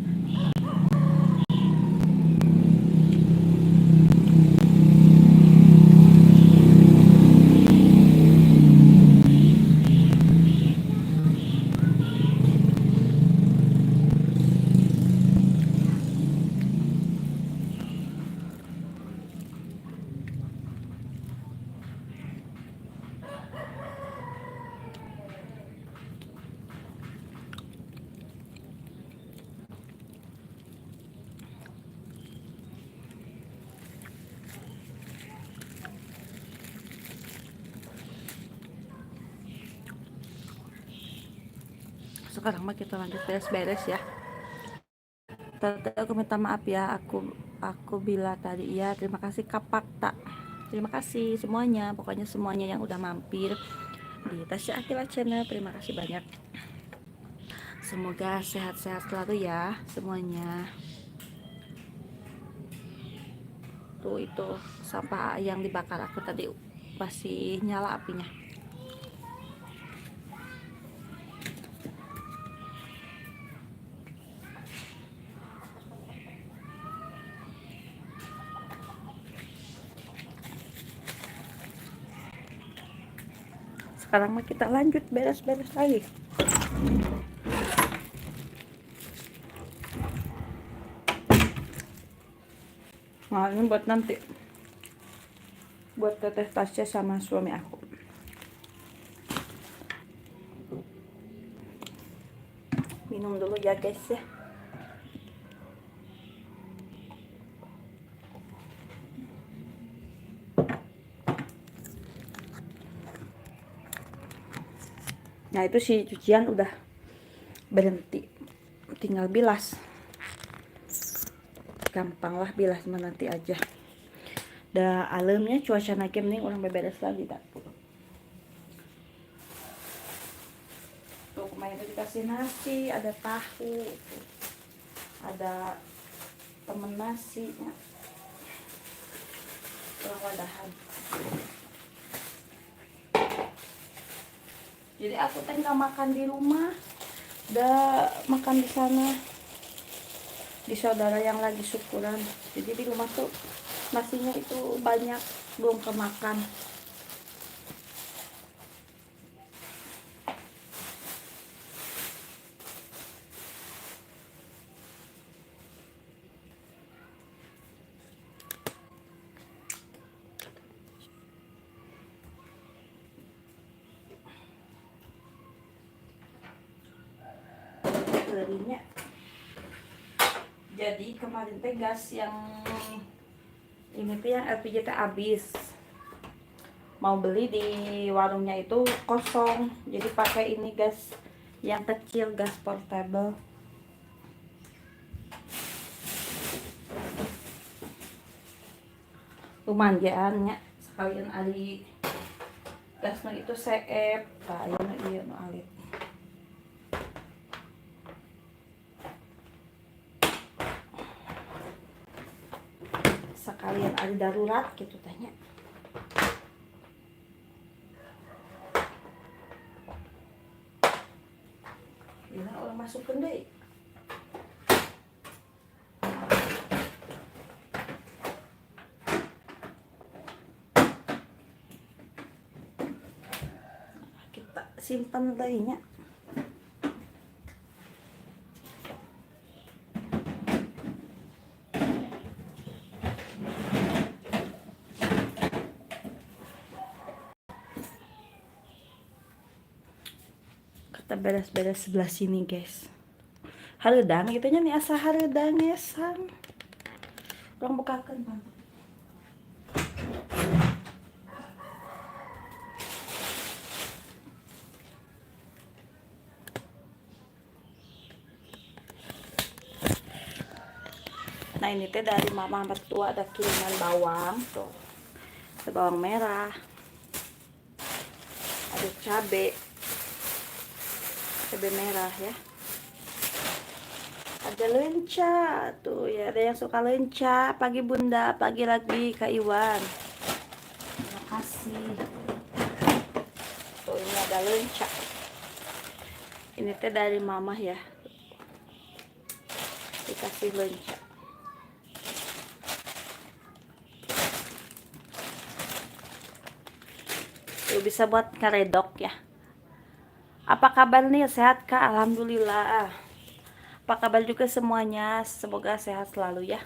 Sekarang mah kita lanjut beres-beres ya. Tante aku minta maaf ya, aku bila tadi ya. Terima kasih Kapak tak. Terima kasih semuanya, pokoknya semuanya yang udah mampir di Tasya Akila Channel. Terima kasih banyak. Semoga sehat-sehat selalu ya semuanya. Tuh itu sampah yang dibakar aku tadi masih nyala apinya. Sekarang mah kita lanjut beres-beres lagi. Nah, ini buat nanti. Buat Teteh Tasya sama suami aku. Minum dulu ya guys ya. Nah itu si cucian udah berhenti, tinggal bilas. Gampang lah bilas mah nanti aja. Da alemnya cuaca naik nih orang beberes lagi tak. Tuh kemarin itu dikasih nasi, ada tahu, ada temen nasinya. Kurang wadahan. Jadi aku teh nggak makan di rumah, udah makan di sana di saudara yang lagi syukuran. Jadi di rumah tuh nasinya itu banyak, belum kemakan. Belinya jadi kemarin teh gas yang ini tuh yang LPG teh habis, mau beli di warungnya itu kosong, jadi pakai ini gas yang kecil, gas portable. Lumayan ya, sekalian ali gasnya itu CF, kayaknya iya nu alit. Sekalian ada darurat gitu tanya. Ini orang masukkan deh. Kita simpan lainnya. Kita beres-beres sebelah sini guys. Hareudang gitu nya nih asa hareudang ngesan. Orang bukakeun Bang. Nah ini teh dari mama mertua ada kiriman bawang tuh. Ada bawang merah. Ada cabai merah ya, ada lenca tuh ya, ada yang suka lenca. Pagi bunda, pagi lagi Kak Iwan, terima kasih. Tuh ini ada lenca, ini teh dari mama ya, dikasih lenca. Tuh bisa buat karedok ya. Apa kabar nih? Sehat Kak? Alhamdulillah. Apa kabar juga semuanya? Semoga sehat selalu ya.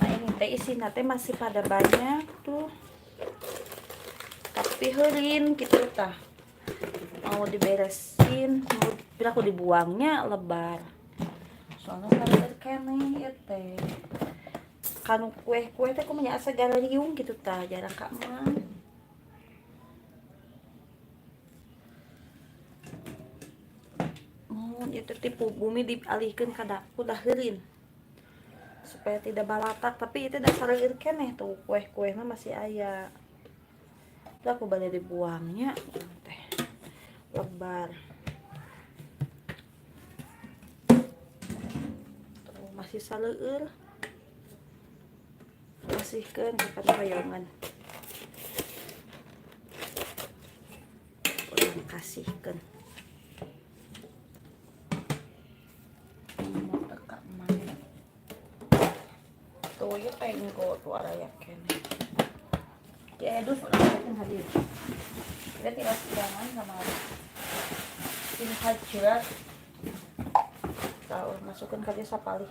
Nah ini teh isinya teh masih pada banyak tuh. Tapi heureun gitu tah. Mau diberesin, mau aku dibuangnya lebar. Soalnya kalau keneh ya teh. Kanu kue-kue teh kumaha asa galeriung gitu tah, jarang Kak mah. Itu tipu bumi dialihkan ke dapur dah heureun supaya tidak balatak, tapi itu dah sareueur keneh tuh kue-kue mah masih aya. Udah aku balik dibuangnya teh lebar. Tuh masih sareueur. Kasihkeun ke payangan. Urang kasihkeun. Tuh ya tenggo tuh aya kene. Ya Edus udah hadir. Kita tidak sedangan sama tim hajurat. Tahu masukkan kerja sapali.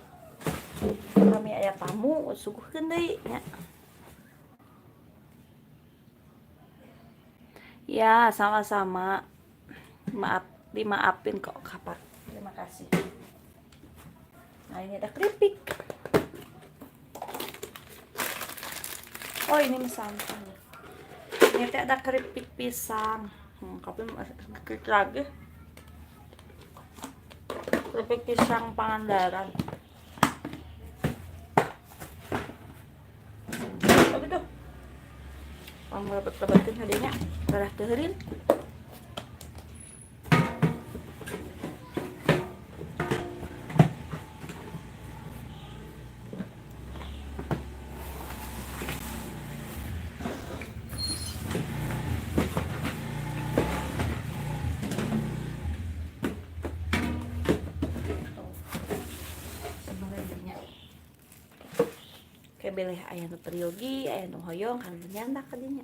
Kami aya tamu suguhkeun deui nya. Ya, sama-sama. Maaf, dimaafin kok kapak. Terima kasih. Nah, ini ada keripik. Oh, ini mie santan. Ini teh ada keripik pisang. Tapi keripik lagi. Keripik pisang Pangandaran. Tapi tuh. Kamu lebet-lebetin hadinya. Darah teherin. Kayak beleh aya nu periogi, aya nu hoyong, kan nyandak ka dinya.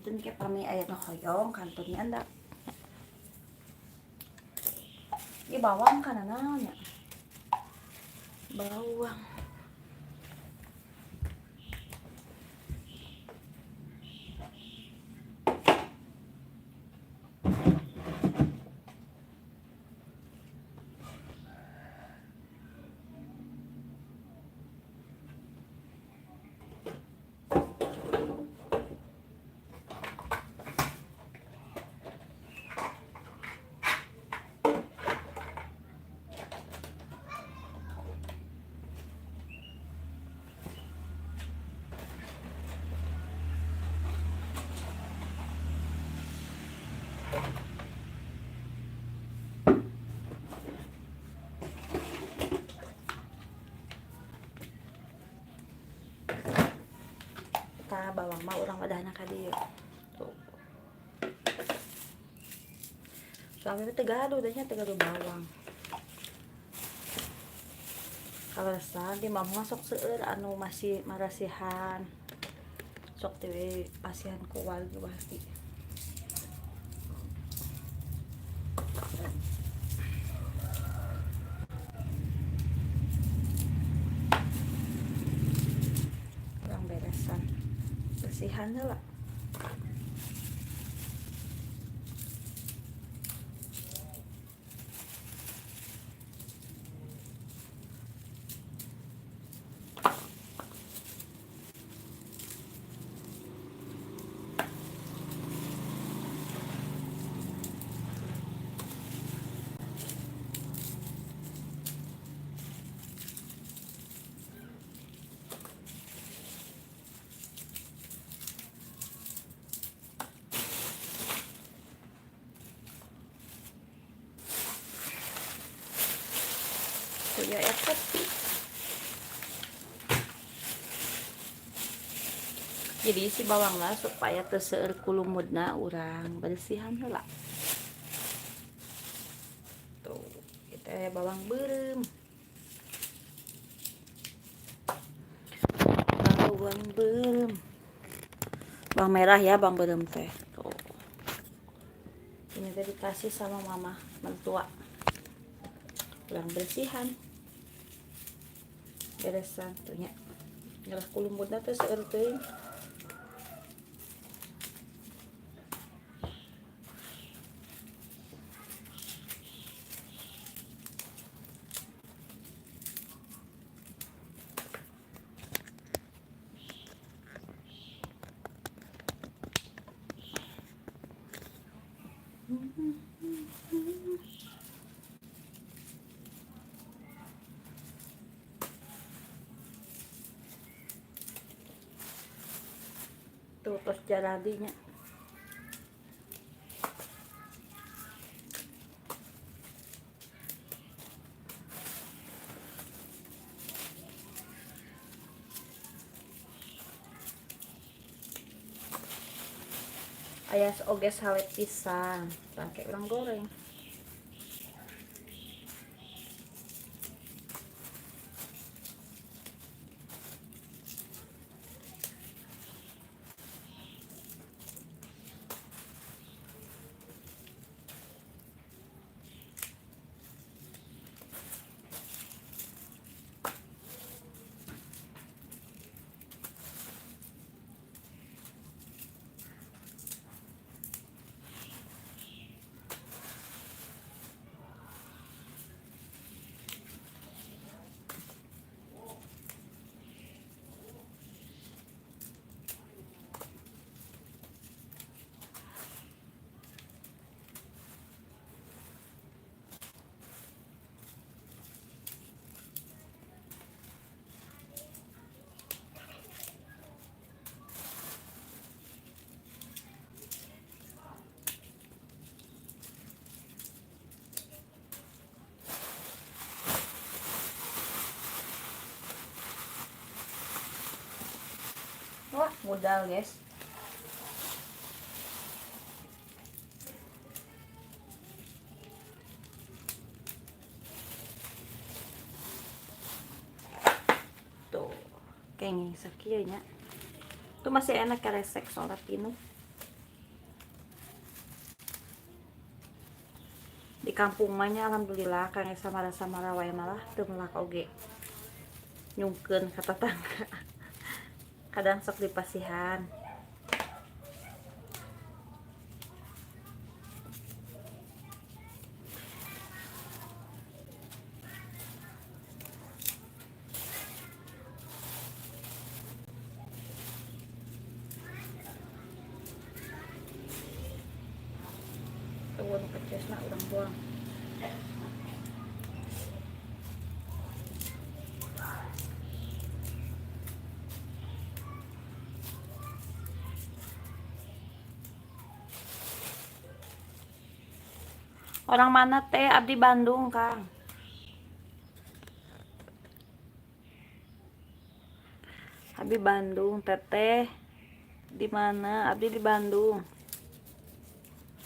Jadi kayak pami aya nu hoyong, kantun nyandak. Ieu bawang kana naon ya? Bawang. Tah bawang mah urang wadahna ka dieu. Tuh. Suami teh gaduh bawang. Kalau di mah masuk seueur anu masih marasihan. Sok teh pasihan ku wargi pasti. Kurang beresan. Bersihan heula. Ya kopi. Jadi si bawangna supaya teu seueur kulumudna urang bersihan heula. Tuh, kita bawang beureum. Bawang beureum. Bawang merah ya, bawang beureum teh. Tuh. Ini teh dikasih sama mama mertua. Urang bersihan. Beresan tuh nya. Ngelah kulumudna teh seueur teuing. Tuh tos jaradinya. Aya oge sale pisang, pakai urang goreng. Wah, modal guys. Tuh, kenging sakieu nya. Tuh masih enak karesek soalnya pinu. Di kampung mahnya alhamdulillah kang samara-samara wae malah teu melak oge. Nyungkeun ka tetangga. Kadang sok dipasihan. Tuh nu kecesna urang buang. Orang mana teh? Abdi Bandung, Kang. Abdi Bandung, teteh. Di mana? Abdi di Bandung.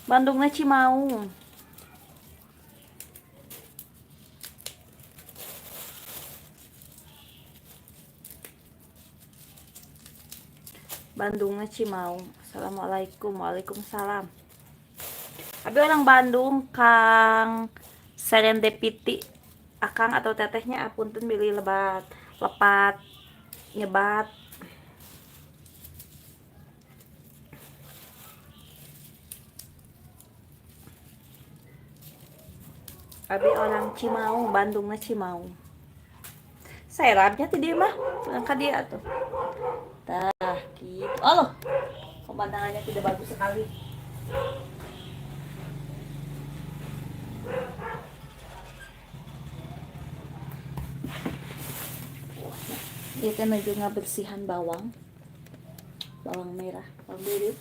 Bandungnya Cimaung. Bandungnya Cimaung. Assalamualaikum. Waalaikumsalam. Abi orang Bandung, Kang Serendipity. Akang atau tetehnya apunten bilih lepat nyebat. Abi orang Cimaung, Bandungnya Cimaung. Serapnya tadi mah, angkat dia tuh. Tah, gitu. Oh, pemandangannya tidak bagus sekali. Dia kan juga bersihan bawang merah, bawang biru.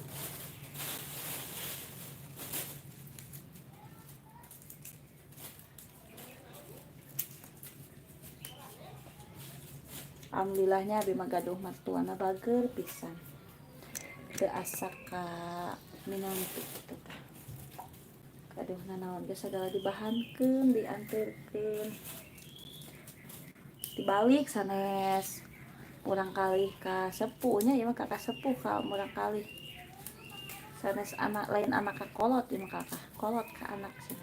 Alhamdulillahnya abi magaduh martuana bager pisan. Teu asa ka minantu kitu tah. Kaduh nanaon ge sagala dibahankeun, dianterkeun. Dibalik sanes urang kali ka sepuhnya ya mah kakak sepuh ka urang kali. Sanes anak lain anak ka kolot ya mah kakak kolot ka anak sih.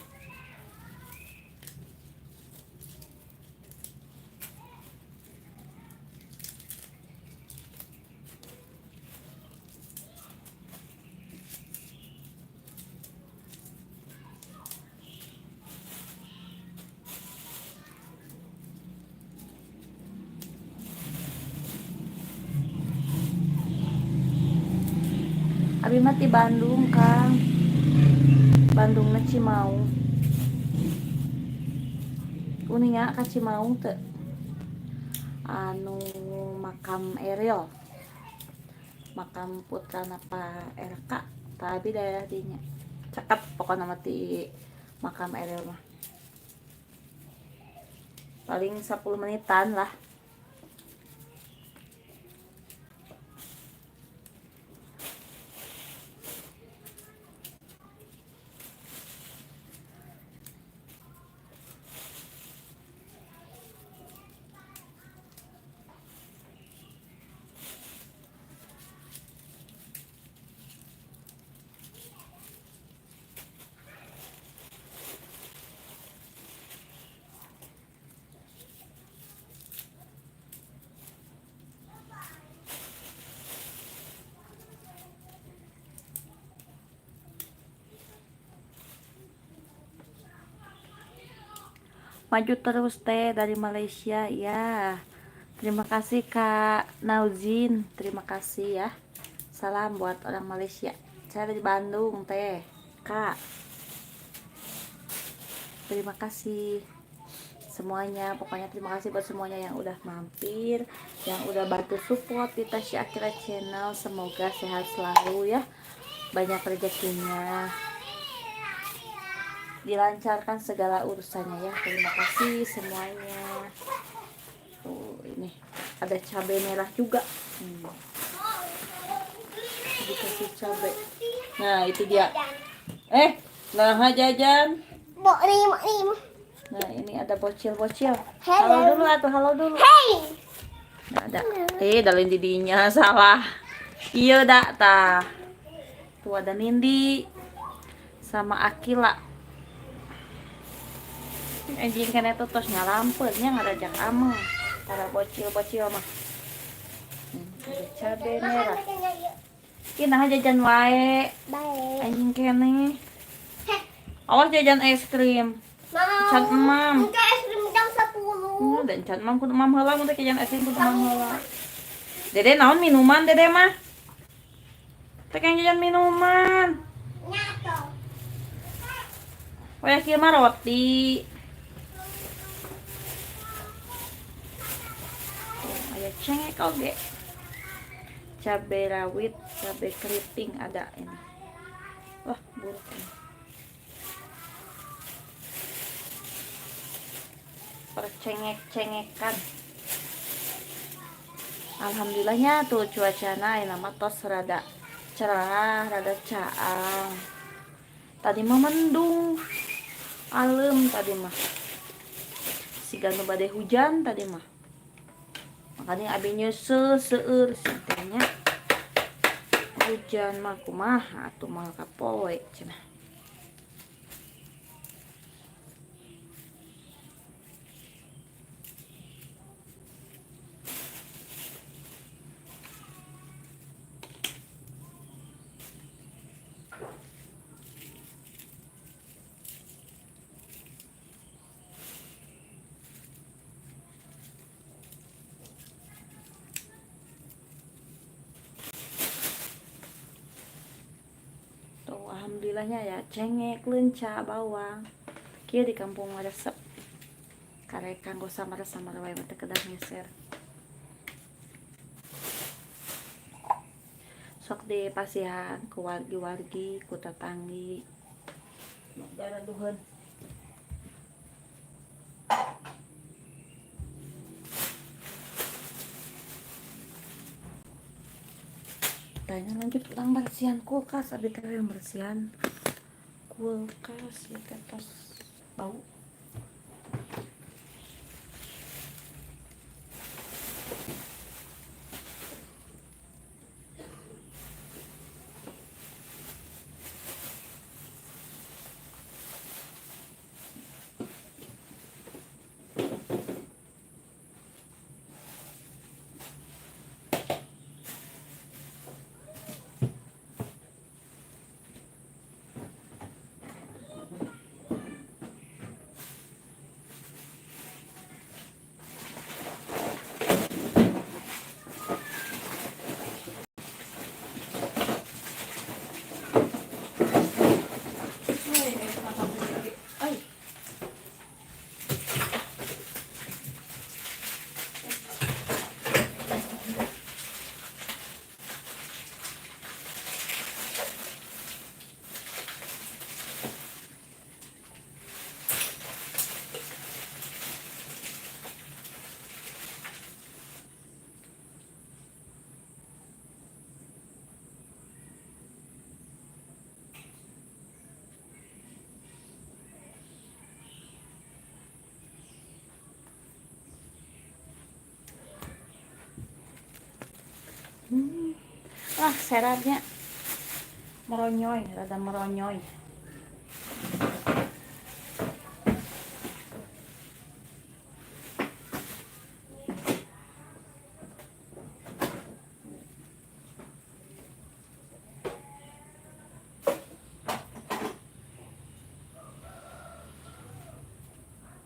Abi mah ti Bandung, Kang. Bandungna Cimaung. Kuninga ka Cimaung teu? Anu makam Eril. Makam putrana Pak RK. Tapi daerah dinya. Cakep pokoknya mah ti makam Eril mah. Paling 10 menitan lah. Maju terus teh dari Malaysia ya. Terima kasih Kak Nauzin, terima kasih ya. Salam buat orang Malaysia. Saya dari Bandung teh, Kak. Terima kasih semuanya, pokoknya terima kasih buat semuanya yang udah mampir, yang udah bantu support di Tasya Akira Channel. Semoga sehat selalu ya, banyak rezekinya, dilancarkan segala urusannya ya. Terima kasih semuanya. Tuh ini ada cabai merah juga, dikasih cabai. Nah itu dia. Nah jajan. Bok rim. Nah ini ada bocil-bocil. Halo. Halo dulu atau halo dulu. Hey. Nah, ada. Dalin didinya salah. Iya dak tah. Tuh ada Nindi sama Akila. Anjing kena tuh tos ngalampeunya ngarajak ameng. Para bocil-bocil mah. Ada cabai merah. Ih nah jajan wae. Baik. Anjing kene. Awas jajan es krim. Can emam. Enggak, es krim jam 10. Dan can emam kudu emam heula mun teh jajan es krim kudu emam heula. Dede naon minuman Dede mah? Teh yang jajan minuman. Nyato. Waya kieu mah roti. Aya cengek oge. Cabai rawit, cabai keriting ada ini. Wah, buruk ini. Percengek-cengekan. Alhamdulillahnya tuh cuacana ini mah tos rada cerah, rada caang. Tadi mah mendung, alem tadi mah. Siga nu bade hujan tadi mah. Makanya abi nyeuseul seueur sintanya. Hujan mah kumaha atuh mah kapoe cenah. Alhamdulillahnya ya cengek, lenca, bawang. Kieu di kampung resep. Karek kanggo samar-samar wae mah teh kedah ngeser. Sok dipasihan ku wargi-wargi, ku tatanggi. Dara duheun. Tanya lanjut ulang bersihan kulkas, abi teh yang bersihan kulkas ya teh tos bau. Wah, seratnya meronyoy, rada meronyoy.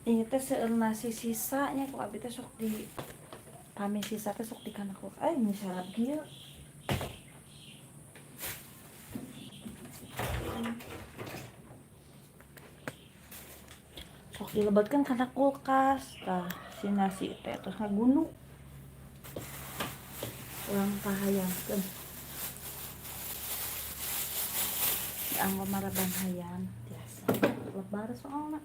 Ini teh seueur nasi sisanya kok abi teh sok di kami sisa teh sok di kana kulkas. Ini salad kieu. Sok dilebatkan kana kulkas. Tah si nasi teh terus ngagunu. Ulang pahayangkeun. Anggo maraban hayam biasa. Lebar soalna.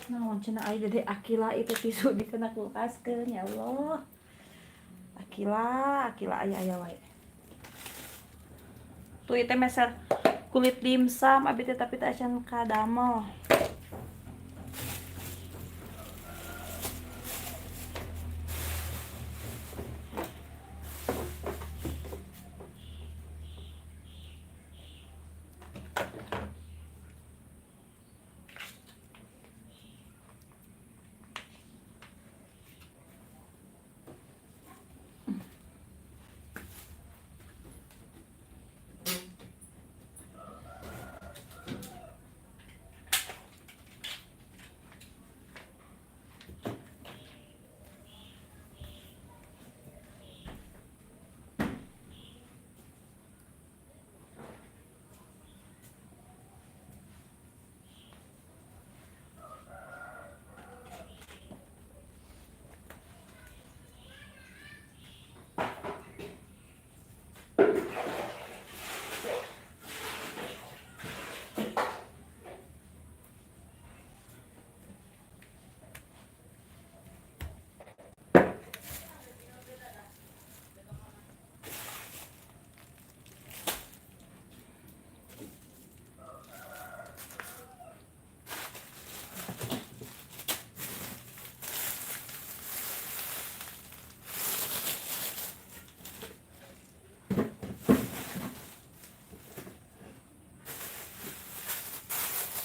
Naon cenah aya dede Akila itu tisu di kana kulkaskeun ya Allah. Akila aya wae. Tuh ieu teh meser kulit dimsum abi teh tapi teh acan kadamel.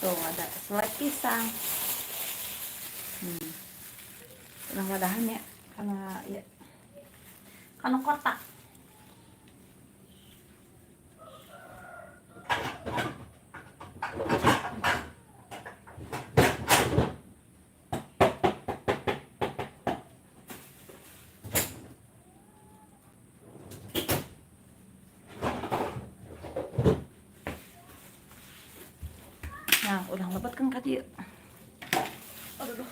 Tuh ada selai pisang. Udah wadahan ya, karena kotak. Nah, udah lebat kan kadi. Aduh.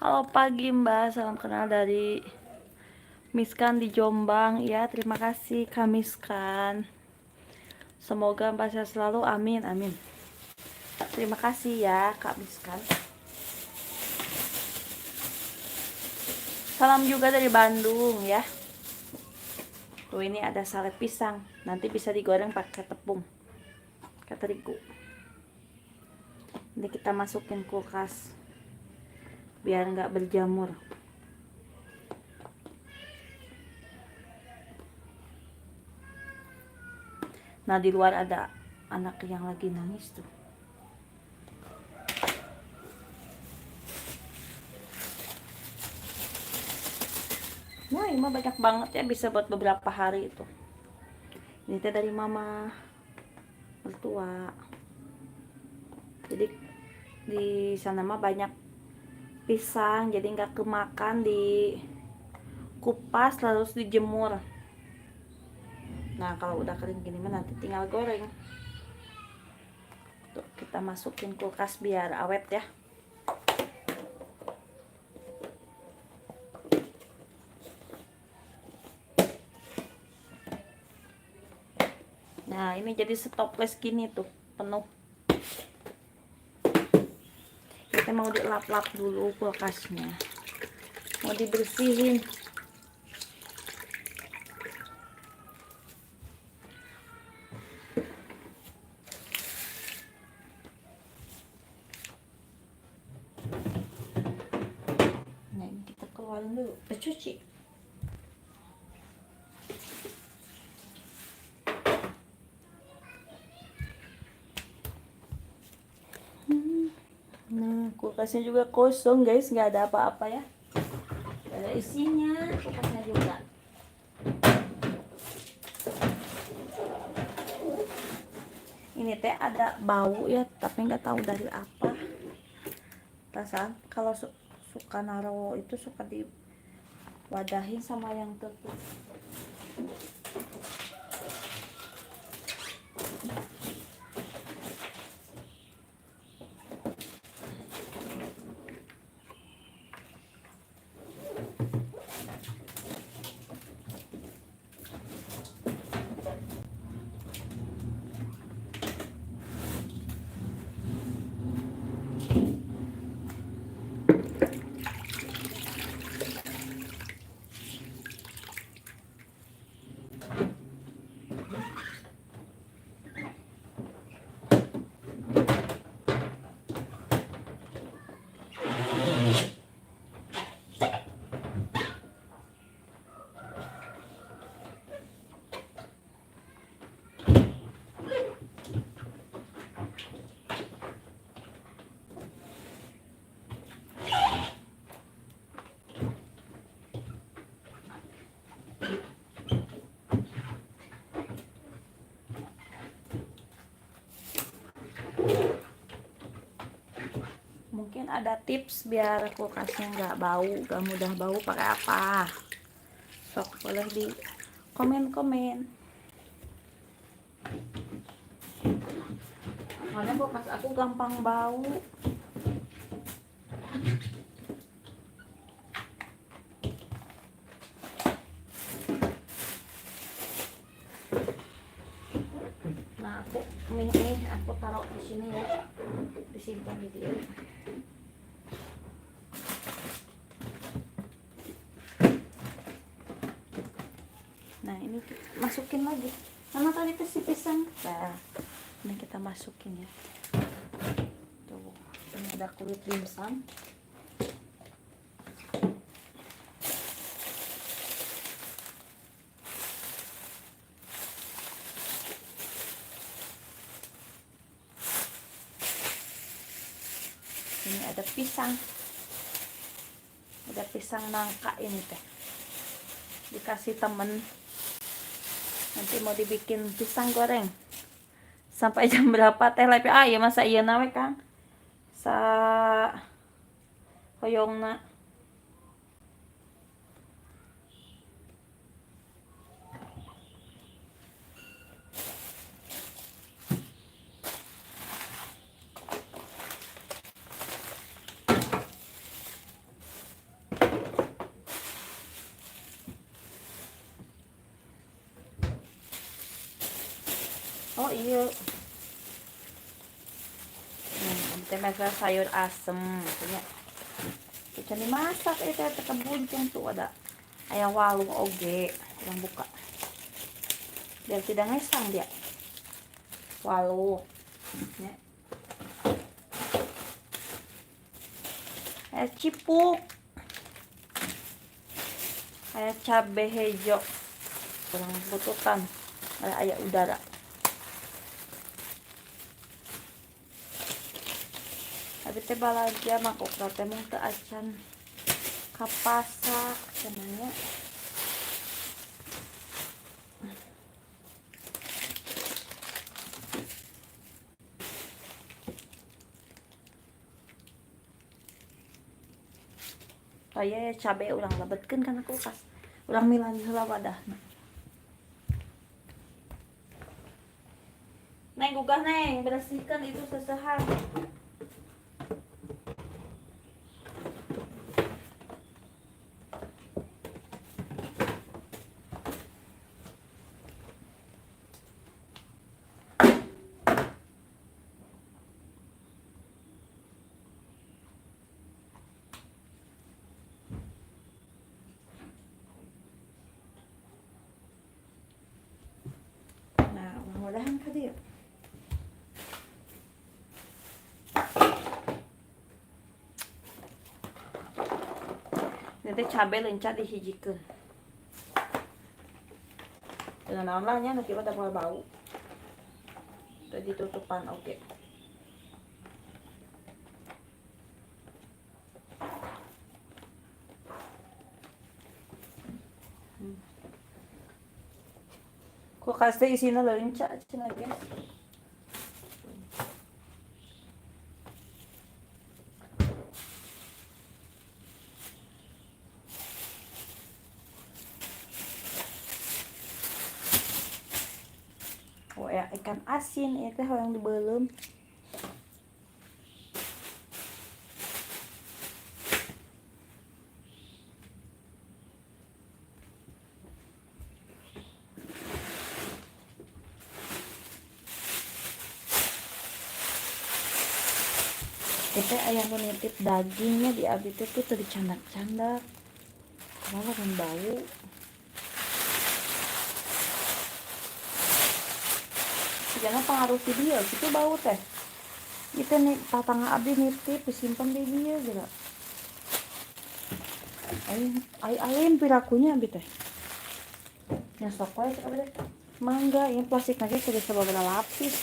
Halo pagi Mbak, salam kenal dari Miskan di Jombang. Ya, terima kasih Kak Miskan. Semoga Mbak sehat selalu, amin, amin. Terima kasih ya Kak Miskan. Salam juga dari Bandung ya. Tuh ini ada salad pisang, nanti bisa digoreng pakai tepung, pakai terigu. Ini kita masukin kulkas biar nggak berjamur. Nah di luar ada anak yang lagi nangis tuh. Wah ini mah banyak banget ya, bisa buat beberapa hari itu. Ini teh dari mama mertua. Jadi di sana mah banyak pisang, jadi nggak kemakan, di kupas lalu dijemur. Nah kalau udah kering gini mah nanti tinggal goreng. Tuh kita masukin kulkas biar awet ya. Nah ini jadi stoples gini tuh penuh. Kita mau dilap-lap dulu kulkasnya, mau dibersihin. Nah ini kita keluarin dulu, kita cuci. Nah kulkasnya juga kosong guys, nggak ada apa-apa ya, nggak ada isinya kulkasnya juga. Ini teh ada bau ya, tapi nggak tahu dari apa. Perasaan kalau suka naro itu suka diwadahin sama yang tertutup. Mungkin ada tips biar kulkasnya nggak bau, nggak mudah bau, pakai apa? Sok boleh di komen-komen. Soalnya kulkas aku gampang bau. Nah, ini aku taruh di sini ya, disimpan di sini. Nah, ini masukin lagi. Karena tadi itu si pisang. Nah, ini kita masukin ya. Tuh, ini ada kulit dimsum. Ini ada pisang. Ada pisang nangka ini teh. Dikasih temen. Nanti mau dibikin pisang goreng. Sampai jam berapa teh live? Ah, ya masa iya nawe Kang. Sa hoyongna. Oh iya. Teh masak sayur asem maksudnya. Bisa dimasak itu teh buncung tuh ada ayam walung oge yang buka. Biar tidak ngesang dia. Walung. Ya. Cipuk. Kayak cabe hijau. Kurang butuhkan. Ada ayam udara. Tapi teh balaja mangkok teh mah teu acan kapasak cenanya. Saya cabe urang lebetkeun kana kulkas. Urang milan heula wadahna. Neng gugah neng, bersihkan itu sesehan. Nah, mudah-mudahan ka dia. Nanti cabai lencah dihijikeun. Dengan naon lah nya nu kieu teh bau. Teu ditutupan oge. Kulkas teh isina leunca cenah guys. ikan asin ya teh yang dibelem. Kita ayam menitip dagingnya di abdi teh tuh dicandak-candak. Malah kan bau. Jangan pengaruh video, gitu bau teh. Itu nih tatangga abdi nitip disimpan di dia juga. Ayam pirakunya abdi teh. Nyasok wae cek abdi teh. Mangga, yang plastik aja sudah sababaraha lapis.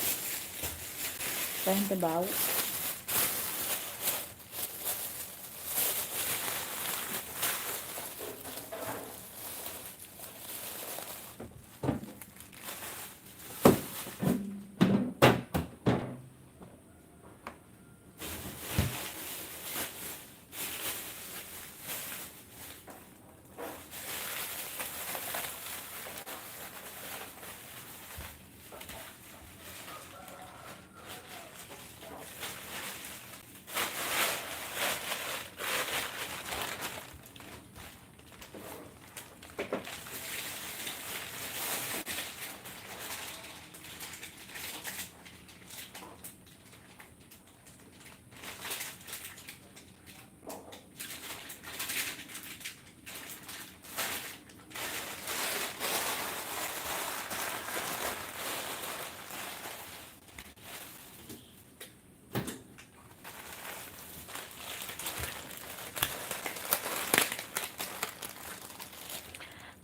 Teh teu bau.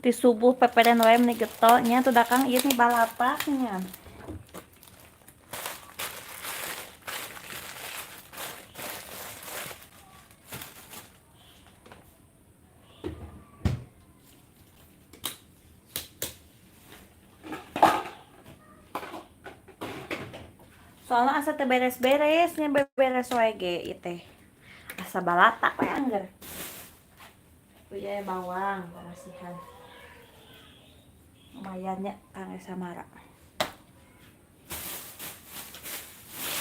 Di subuh peperen wae meni getolnya tuh dakang ieu nih balapaknya. Soalnya asa teu beres-beresnya beres wae ge ieu teh. Asa balata we angger. Tuh ya bawang pamasihan. Lumayan ya Kang Samara.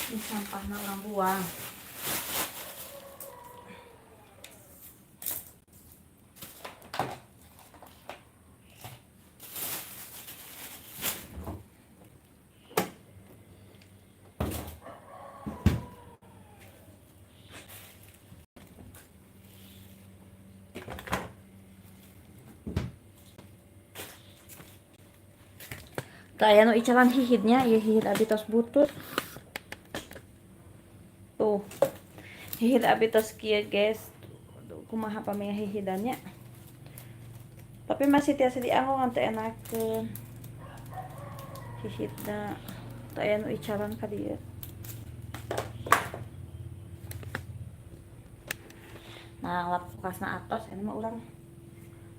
Di sampahna urang buang. Kayak nu icalan hihidnya, ya hihid abi tos butut. Tuh. Hihid abi tos kieu, guys. Tuh, kumaha pamea hihidannya. Tapi masih tiasa dianggo teu enakeun. Hihidna teu aya nu icalan ka dieu. Nah, lap kulkasna atos, ini mah urang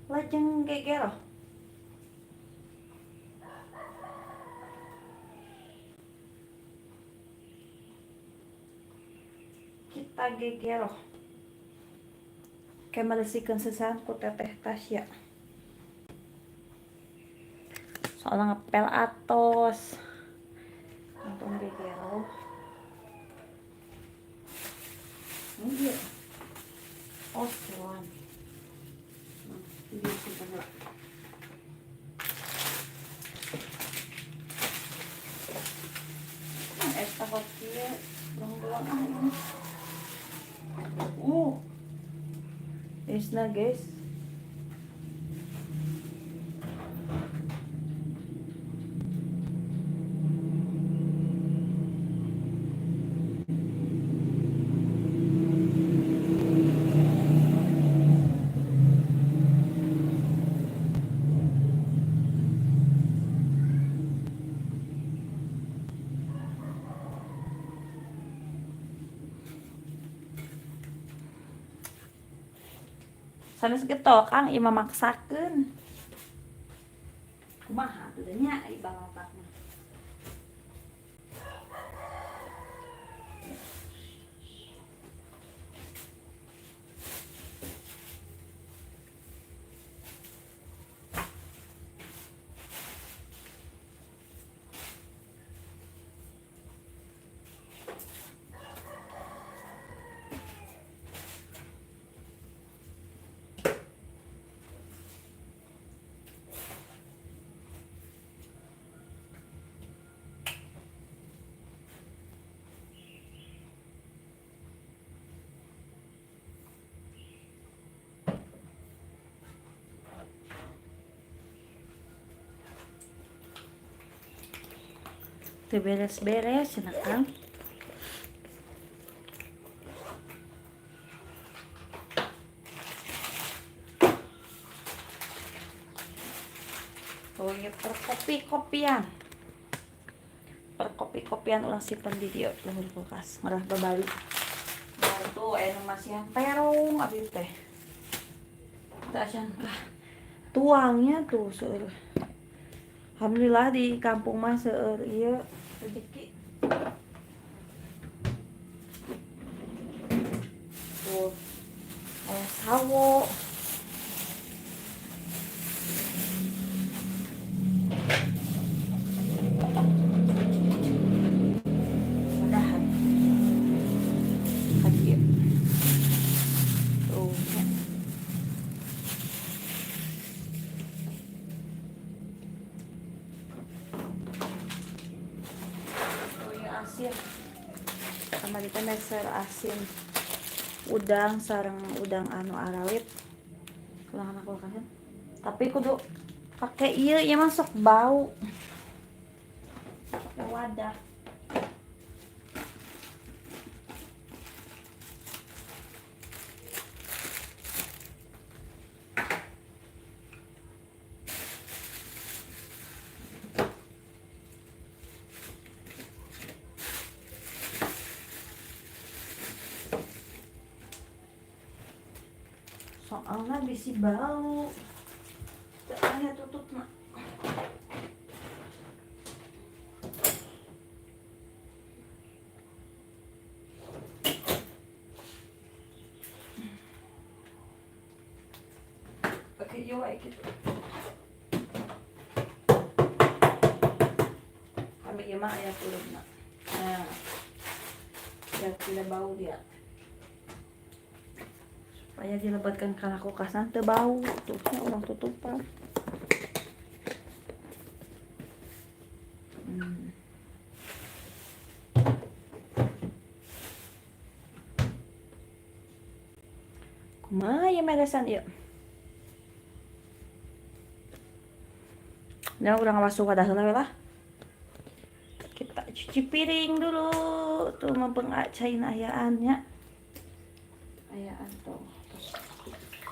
lajeng geger. Kita geger. Kayak meresikeun sesahan ku teteh Tasya. Soalnya ngepel atos. Ampun geger. Ini dia. Oh, tuan. Ini simpan dulu. Es tahu kia, buang-buang ini. Esna guys. Sanes getol Kang ieu mamaksakeun. Kumaha teu nya ieu balapakna. Teu beres-beres cenah Kang. Oh iya perkopi-kopian. Perkopi-kopian ulang simpen di dieu luhur kulkas. Ngarah babali. Nah, tuh anu masih terong abi teh. Tak sangka tuangnya tuh seueur. Alhamdulillah di kampung mah seueur ieu rezeki. Tuh aya sawo. Mudahan ka dieu. Tuh nya. Tuh ieu asin. Sama di mixer asin. Udang sareng udang anu arawit. Kulang anak kulkasan. Tapi kudu pakai ieu ya masuk bau. Pakai wadah. Soalnya bisi bau. Teu aya tutupna. Pakai ieu wae kitu. Kami ieu mah aya kulupna. Nah, biar tidak bau dia. Supaya dilebatkan kana kulkasan teu bau. Tutupnya urang tutupan. Kumaha ya meresan ieu? Ya urang basuh wadah heula we lah. Kita cuci piring dulu. Tuh mempeng cain ayaannya. Ayaan tuh.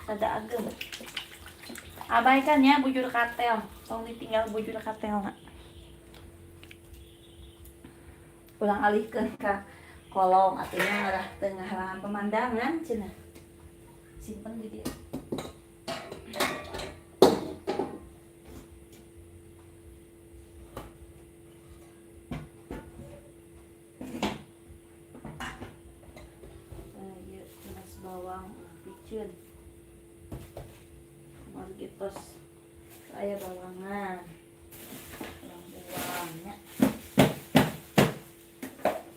Ada agem. Abaikan ya bujur katel. Tong ditinggal bujur katel na. Ulang alihkeun ka kolong atunya ngarah tengah lahan pemandangan cenah. Simpen di dieu. Nah, ieu tunas bawang piceun. Margi tos aya bawangan. Bawangnya.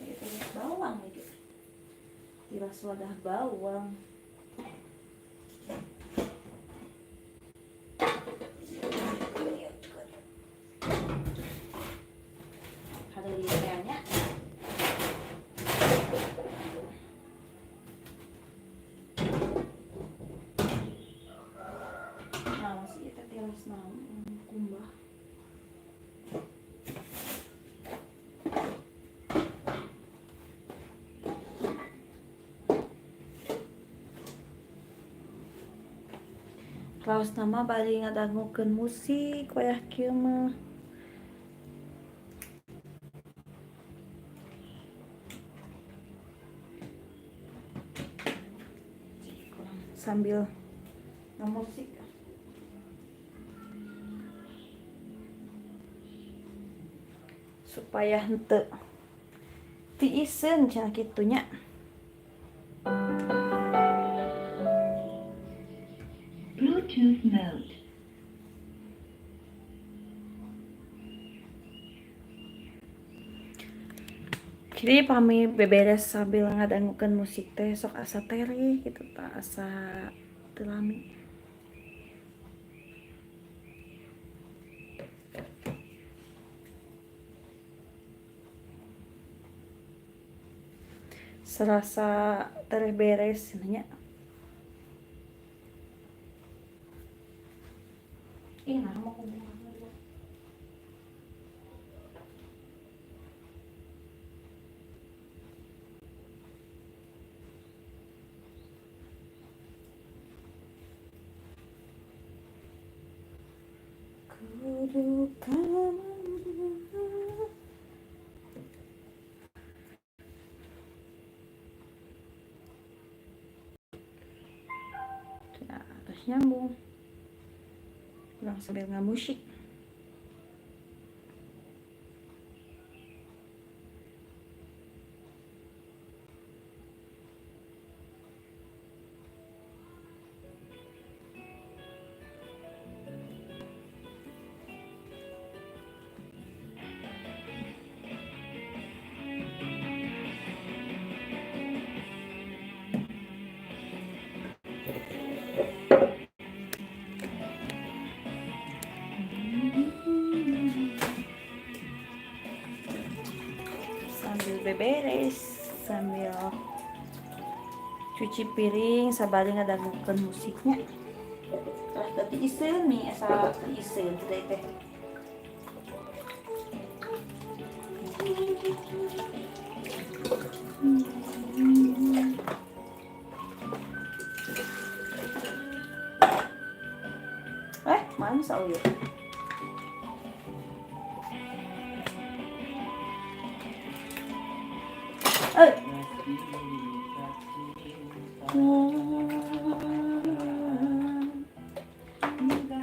Ieu tunas bawang ieu. Tiras wadah bawang. Ada lihatnya. Nah, masih kita tiras kumbah. Klaus nama bari ngadangukeun musik wayah kieu mah. Sambil ngamusik. Supaya henteu tiiseun cenah kitu nya. Bluetooth mode. Jadi pami beberes sambil ngadangukeun musik teh sok asa tereh gitu tak asa teu lami. Serasa tereh beres nya. Ih, nah mau kumaha. Nah, terus nyambung. Pulang sambil ngamusik. Sambil beberes, sambil cuci piring, sabari ngadagukeun musiknya. Terus tadi iseun nih, asa iseun teh. Mana sauyo?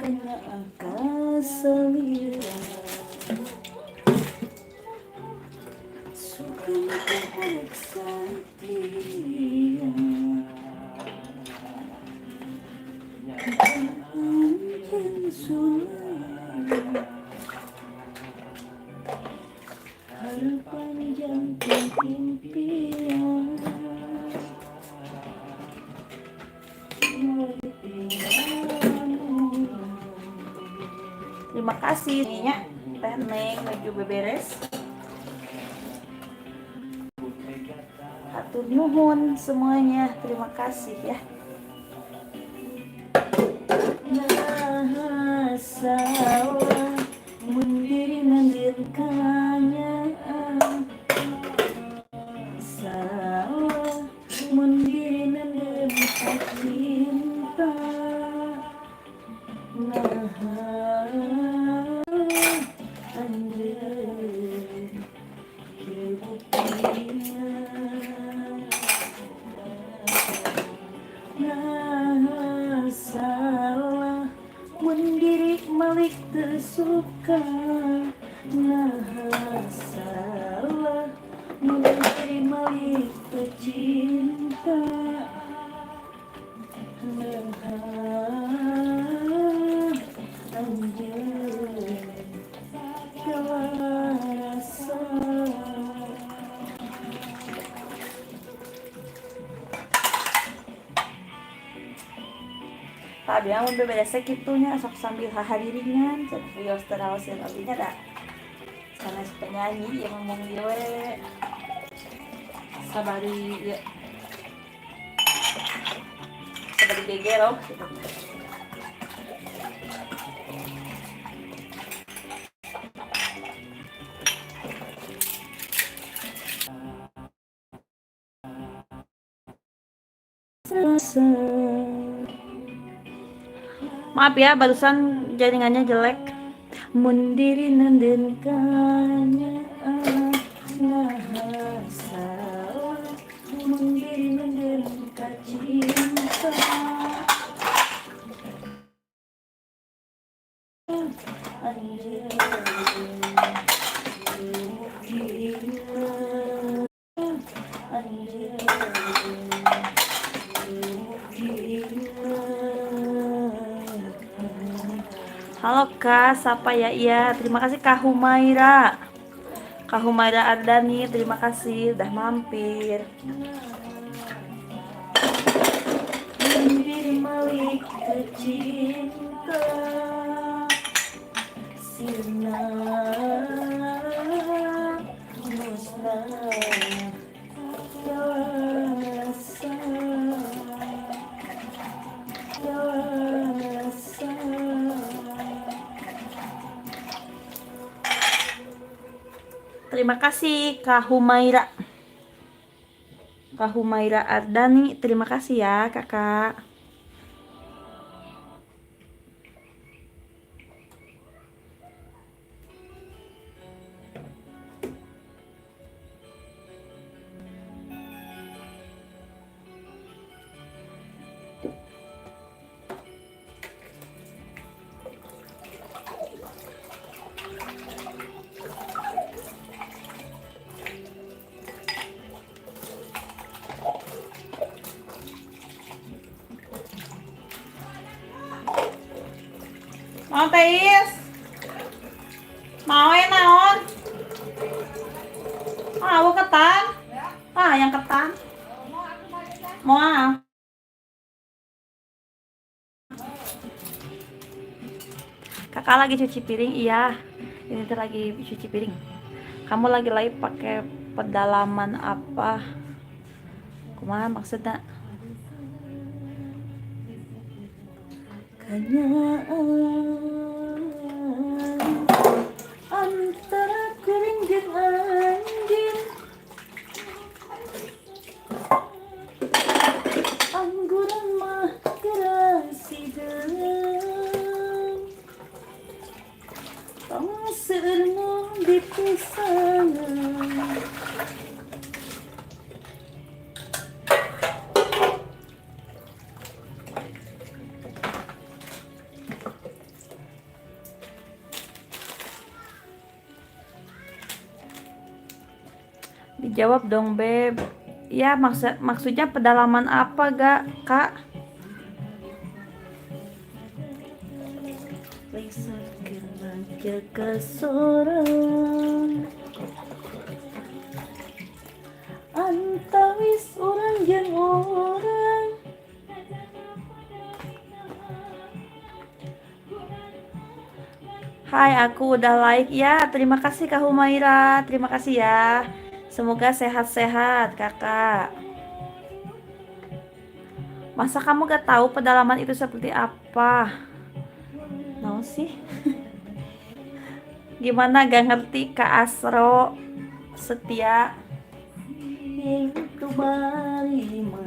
Kena angkasa suka kesatria harapan jantung impian. Terima kasih nya Teh Neng lagi beberes. Hatur nuhun semuanya, terima kasih ya. Nah, salah mundiri nandirkanya, salah mundiri nandirka cinta. Nah, anjir kebuktinya. Nah, salah mendiri malik tersuka. Nah, salah mendiri malik tercinta. Nah, anjir dewasa. Tadi yang beberesnya gitunya, sok sambil hahadiringan, sambil terawas yang abinya dah. Karena si penyanyi yang ngomong dia sabari ya, sabari gegero. Maaf ya, barusan jaringannya jelek. Mundiri nandenkannya, nah salah mundiri nandenka cinta. Anjir anjir. Halo Kak, siapa ya? Iya, terima kasih Kak Humaira. Kak Humaira Ardani, terima kasih udah mampir. Mimpi malik cinta, sirna musnah dewasa. Terima kasih Kak Humaira. Kak Humaira Ardani, terima kasih ya Kakak. Mau Teis? Mau ya naon? Mau ketan? Yang ketan. Mau. Kakak lagi cuci piring, iya. Ini tuh lagi cuci piring. Kamu lagi live pakai pedalaman apa? Kumaha maksudnya? Kanyaan antara kuring jeung anjeun, angguran mah gerasideun, tong seueur dipisahan. Dijawab dong, Beb. Ya, maksudnya pedalaman apa, Kak? Jaga sorang antawis orang jeung orang. Hai, aku udah like ya. Terima kasih Kak Humaira. Terima kasih ya. Semoga sehat-sehat, Kakak. Masa kamu gak tahu pedalaman itu seperti apa? Mau sih? Gimana gak ngerti Kak Asro Setia? Itu balima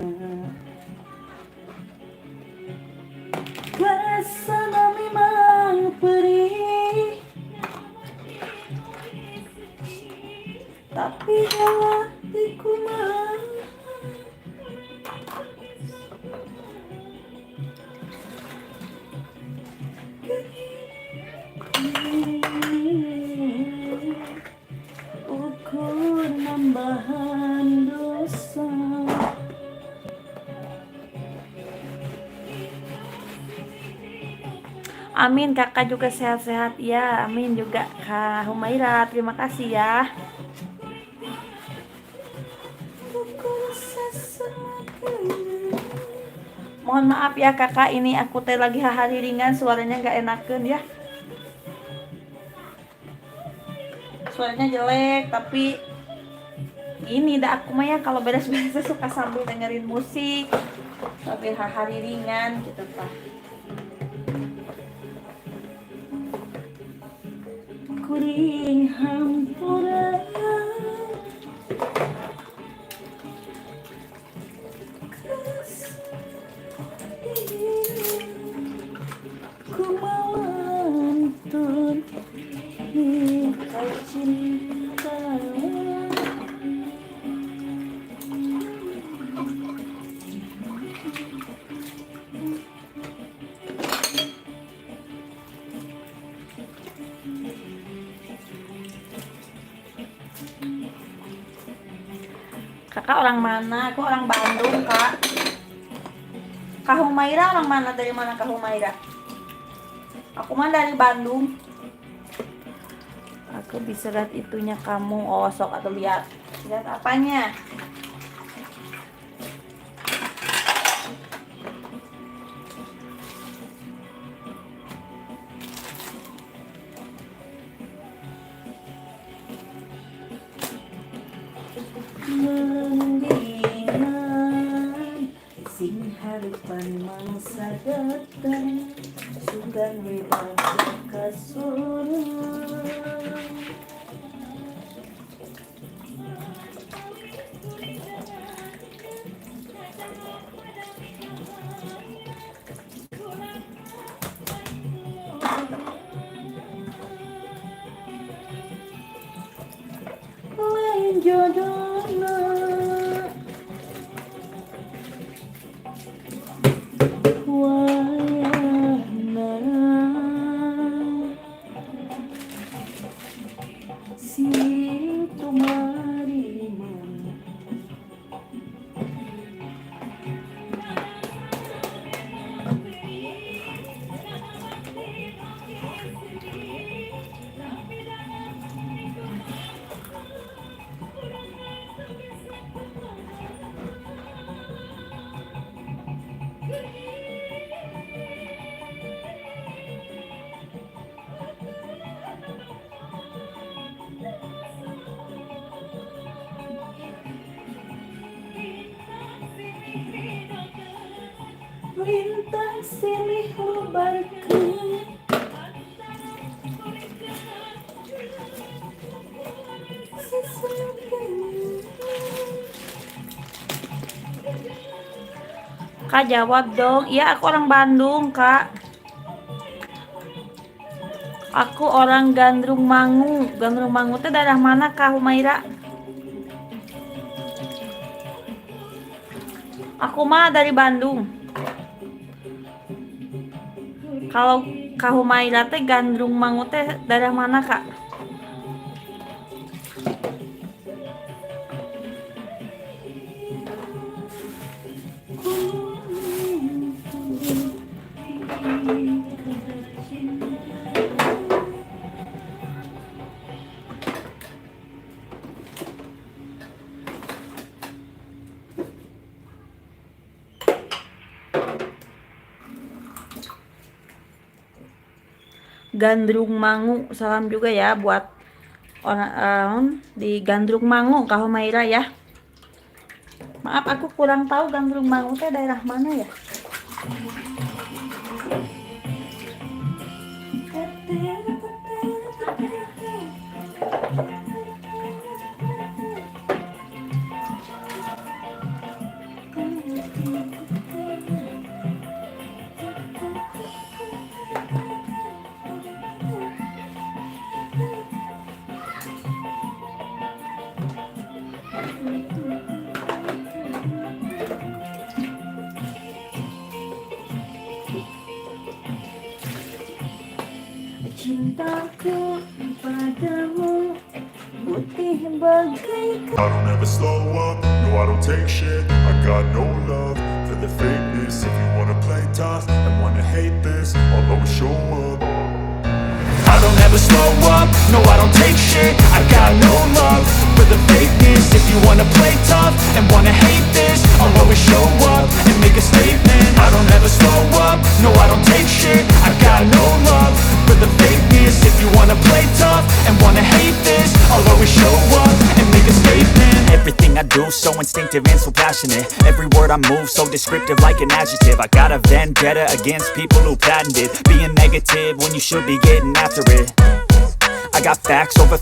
kesana memang perih, tapi hatiku mah ukur nambahan dosa. Amin, kakak juga sehat-sehat ya. Amin juga Kak Humaira, terima kasih ya. Mohon maaf ya kakak, ini aku teh lagi hahariringan, suaranya gak enakeun ya. Suaranya jelek, tapi ini dah aku mah ya kalau beres-beres suka sambil dengerin musik, sambil hahariringan gitu Pak. Kuring hampura kumawantun kau cinta. Kakak orang mana? Aku orang Bandung, Kak. Kak Humaira orang mana? Dari mana Kak Humaira? Aku mah dari Bandung. Aku bisa lihat itunya kamu. Oh, sok atau lihat. Lihat apanya? Mendingan sing harapan mangsa datang sugan bebas kasurang. Lain jodohna wayahna lintang silih lebarkeun. Kak jawab dong. Iya aku orang Bandung kak. Aku orang Gandrung Mangu. Gandrung Mangu itu daerah mana Kak Humaira? Aku mah dari Bandung. Kalau Kak Humaira teh Gandrung Mangu teh daerah mana Kak? Gandrung Mangu, salam juga ya buat orang di Gandrung Mangu, Kak Humaira ya. Maaf aku kurang tahu Gandrung Mangu teh daerah mana ya. Cintaku padamu putih bagaikan. I don't ever slow up, no I don't take shit. I got no love for the fakeness. If you wanna play tough and wanna hate this, I'll always show up. I don't ever slow up, no I don't take shit. I got no love for the fakeness. If you wanna play tough and wanna hate this, I'll always show up and make a statement. I don't ever slow up, no I don't take shit. I got no love for the fakeness. If you wanna play tough and wanna hate this, I'll always show up and make a statement. Everything I do so instinctive and so passionate. Every word I move so descriptive like an adjective. I got a vendetta against people who patented being negative when you should be getting after it. I got facts over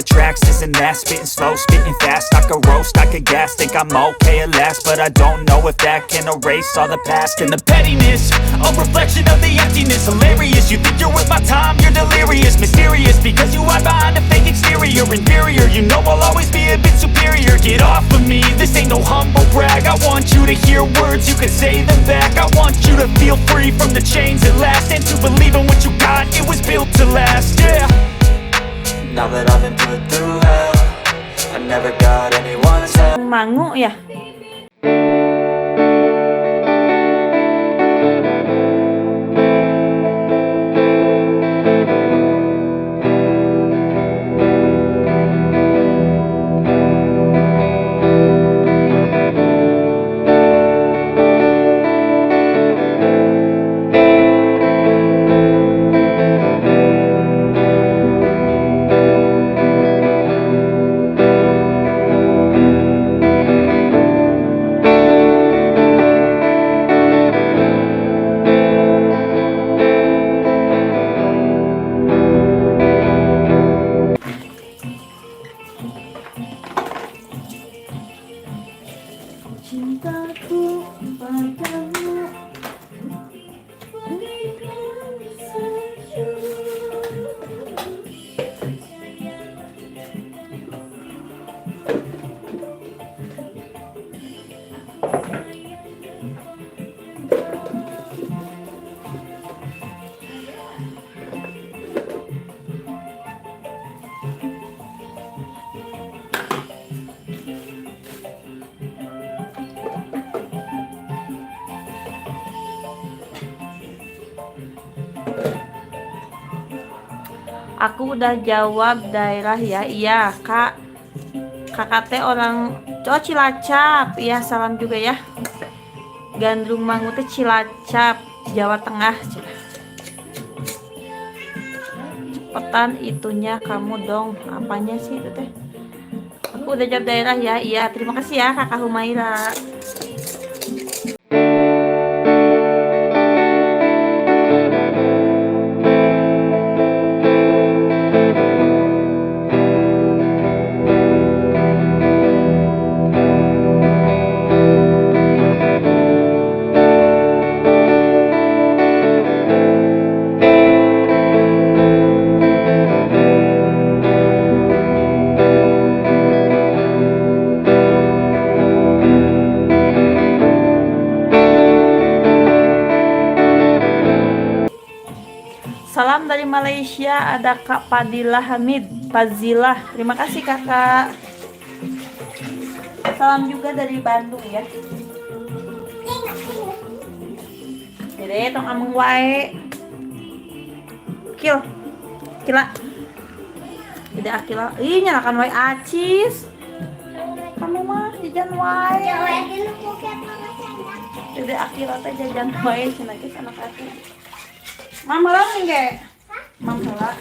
tracks, this and that. Spitting slow, spitting fast. I could roast, I could gas. Think I'm okay at last, but I don't know if that can erase all the past. And the pettiness, a reflection of the emptiness. Hilarious, you think you're worth my time, you're delirious. Mysterious, because you hide behind a fake exterior. Inferior, you know I'll always be a bit superior. Get off of me, this ain't no humble brag. I want you to hear words, you can say them back. I want you to feel free from the chains at last, and to believe in what you got, it was built to last, yeah. Now that I've been put through hell, I never got anyone's help. Mangu ya. Cintaku padamu bagaikan salju. Aku udah jawab daerah ya. Iya kak. Kakak teh orang Cilacap. Iya salam juga ya. Gandrung Mangu teh Cilacap, Jawa Tengah. Cepetan itunya kamu dong. Apanya sih itu teh? Aku udah jawab daerah ya. Iya terima kasih ya Kakak Humaira. Malaysia ada Kak Padilla Hamid, Fazilah. Terima kasih kakak. Salam juga dari Bandung ya. Jadi tong ameng wae. Kila. Jadi akila. Ih nyalakan wae acis. Kamu mah jajan wae. Jadi akila teh jajan wae cenah geus anak aku. Mam heula ge. Mam heula.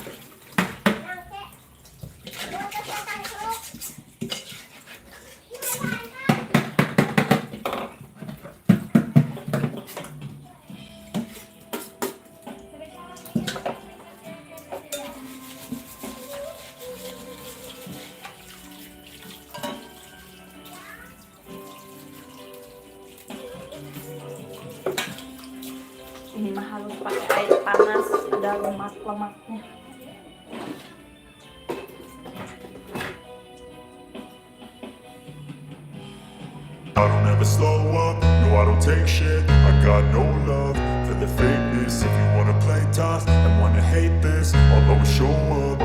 Ini mah harus pakai air panas, ada lemak-lemaknya. I don't ever slow up, no I don't take shit. I got no love for the fakeness. If you wanna play tough and wanna hate this, I'll always show up.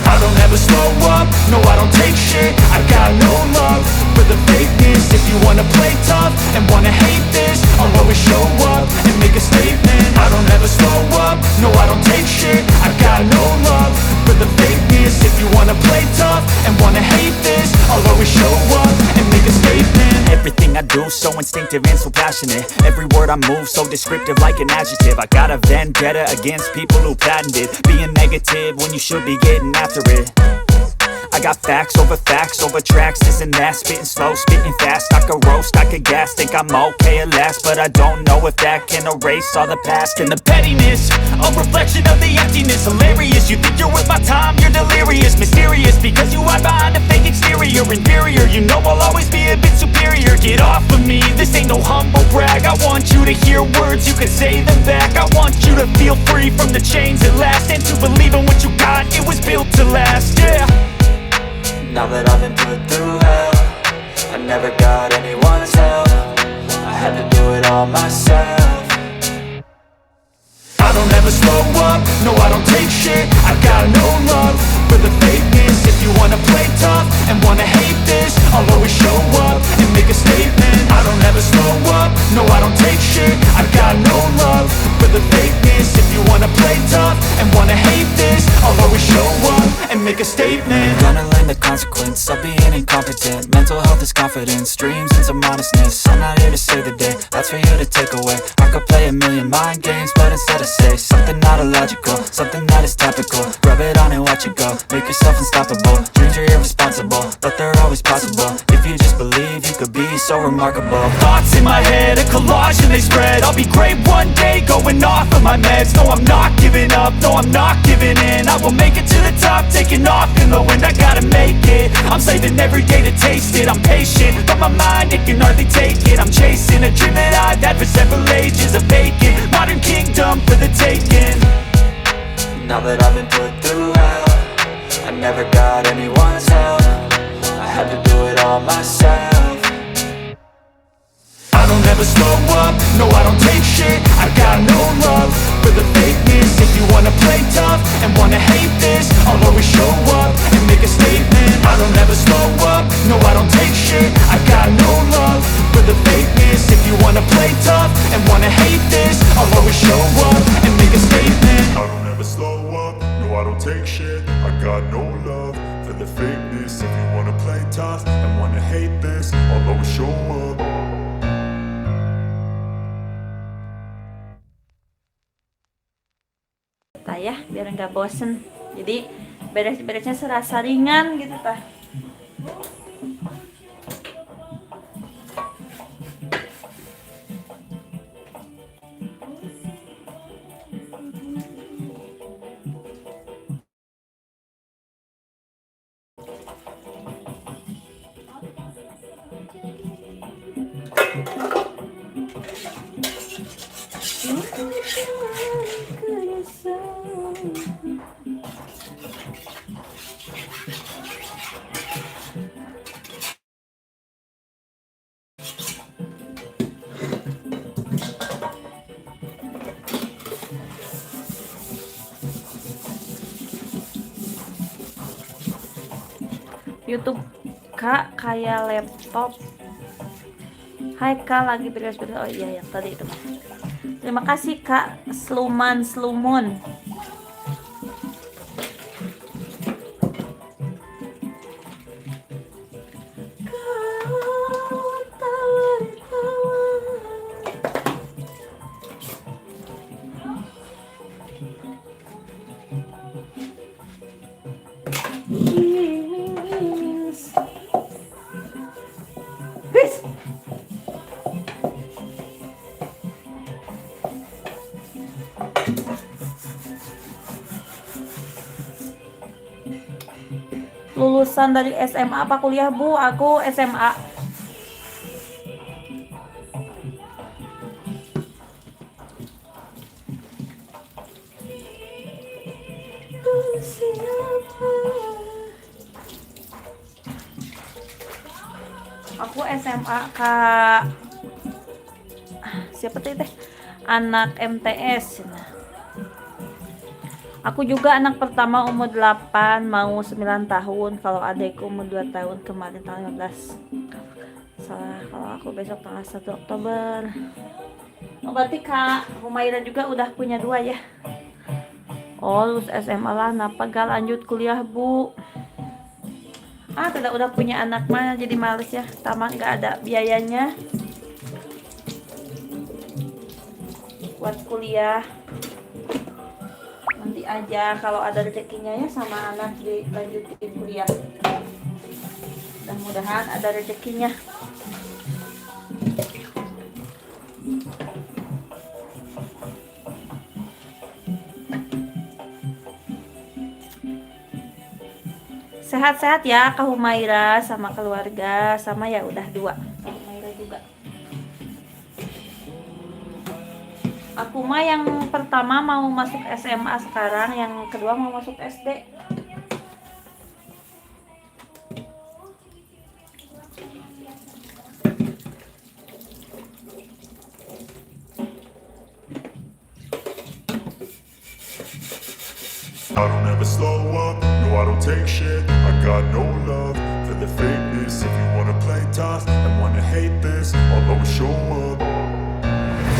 I don't ever slow up, no I don't take shit. I got no love for the fakeness. If you wanna play tough and wanna hate this, I'll always show up and make a statement. I don't ever slow up, no I don't take shit. I got no love for the fakeness. If you wanna play tough and wanna hate this, I'll always show up and make a statement. Everything I do so instinctive and so passionate. Every word I move so descriptive like an adjective. I got a vendetta against people who patented being negative when you should be getting after it. I got facts over tracks, this and that. Spitting slow, spitting fast. I could roast, I could gas. Think I'm okay at last, but I don't know if that can erase all the past. And the pettiness, a reflection of the emptiness. Hilarious, you think you're worth my time, you're delirious. Mysterious, because you hide behind a fake exterior. Inferior, you know I'll always be a bit superior. Get off of me, this ain't no humble brag. I want you to hear words, you can say them back. I want you to feel free from the chains at last, and to believe in what you got, it was built to last, yeah. Now that I've been put through hell, I never got anyone's help. I had to do it all myself. I don't ever slow up, no I don't take shit. I got no love for the fakeness. If you wanna play tough and wanna hate this, I'll always show up and make a statement. I don't ever slow up, no I don't take shit. I got no love for the fakeness. If you wanna play tough and wanna hate this, I'll always show up and make a statement. Gonna learn the consequence of being incompetent. Mental health is confidence, dreams and some honestness. I'm not here to save the day, that's for you to take away. I could play a million mind games, but instead I say something not illogical, something that is topical. Rub it on and watch it go, make yourself unstoppable. Dreams are irresponsible, but they're always possible. If you just believe, you could be so remarkable. Thoughts in my head, a collage and they spread. I'll be great one day, going off of my meds. No, I'm not giving up, no, I'm not giving in. I will make it to the top, taking off in the wind. I gotta make it, I'm saving every day to taste it. I'm patient, but my mind, it can hardly take it. I'm chasing a dream that I've had for several ages. A vacant, modern kingdom for the taking. Now that I've been put through hell, I never got anyone's help. I had to do it all myself. I don't ever slow up, no I don't take shit. I got no love for the fakeness. If you wanna play tough and wanna hate this, I'll always show up and make a statement. I don't ever slow up, no I don't take shit. I got no love for the fakeness. If you wanna play tough and wanna hate this, I'll always show up and make a statement. I don't ever slow up, no I don't take shit. I got no love for the fakeness. If you wanna play tough and wanna hate this, I'll always show up. Tah ya, biar nggak bosen. Jadi beres-beresnya serasa ringan gitu tah. YouTube Kak kayak laptop. Hai Kak, lagi beres-beres. Oh iya yang tadi itu. Terima kasih Kak Slumon. Lulusan dari SMA apa kuliah Bu? Aku SMA. Aku SMA Kak. Siapa teh? Anak MTS. Aku juga anak pertama umur 8 mau 9 tahun. Kalau adekku umur 2 tahun kemarin tanggal 15. Salah, kalau aku besok tanggal 1 Oktober. Oh berarti Kak Humaira juga udah punya 2 ya. Oh lulus SMA lah, kenapa gak lanjut kuliah Bu? Tidak udah punya anak mah jadi males ya. Tamat gak ada biayanya buat kuliah. Nanti aja kalau ada rezekinya ya sama anak dilanjutin kuliah. Mudah-mudahan ada rezekinya. Sehat-sehat ya Kak Humaira sama keluarga, sama ya udah 2 Kak Humaira juga. Aku mah yang pertama mau masuk SMA sekarang, yang kedua mau masuk SD. I don't ever slow up, no I don't take shit. I got no love for the fakeness. If you wanna play tough and wanna hate this, I'll always show up.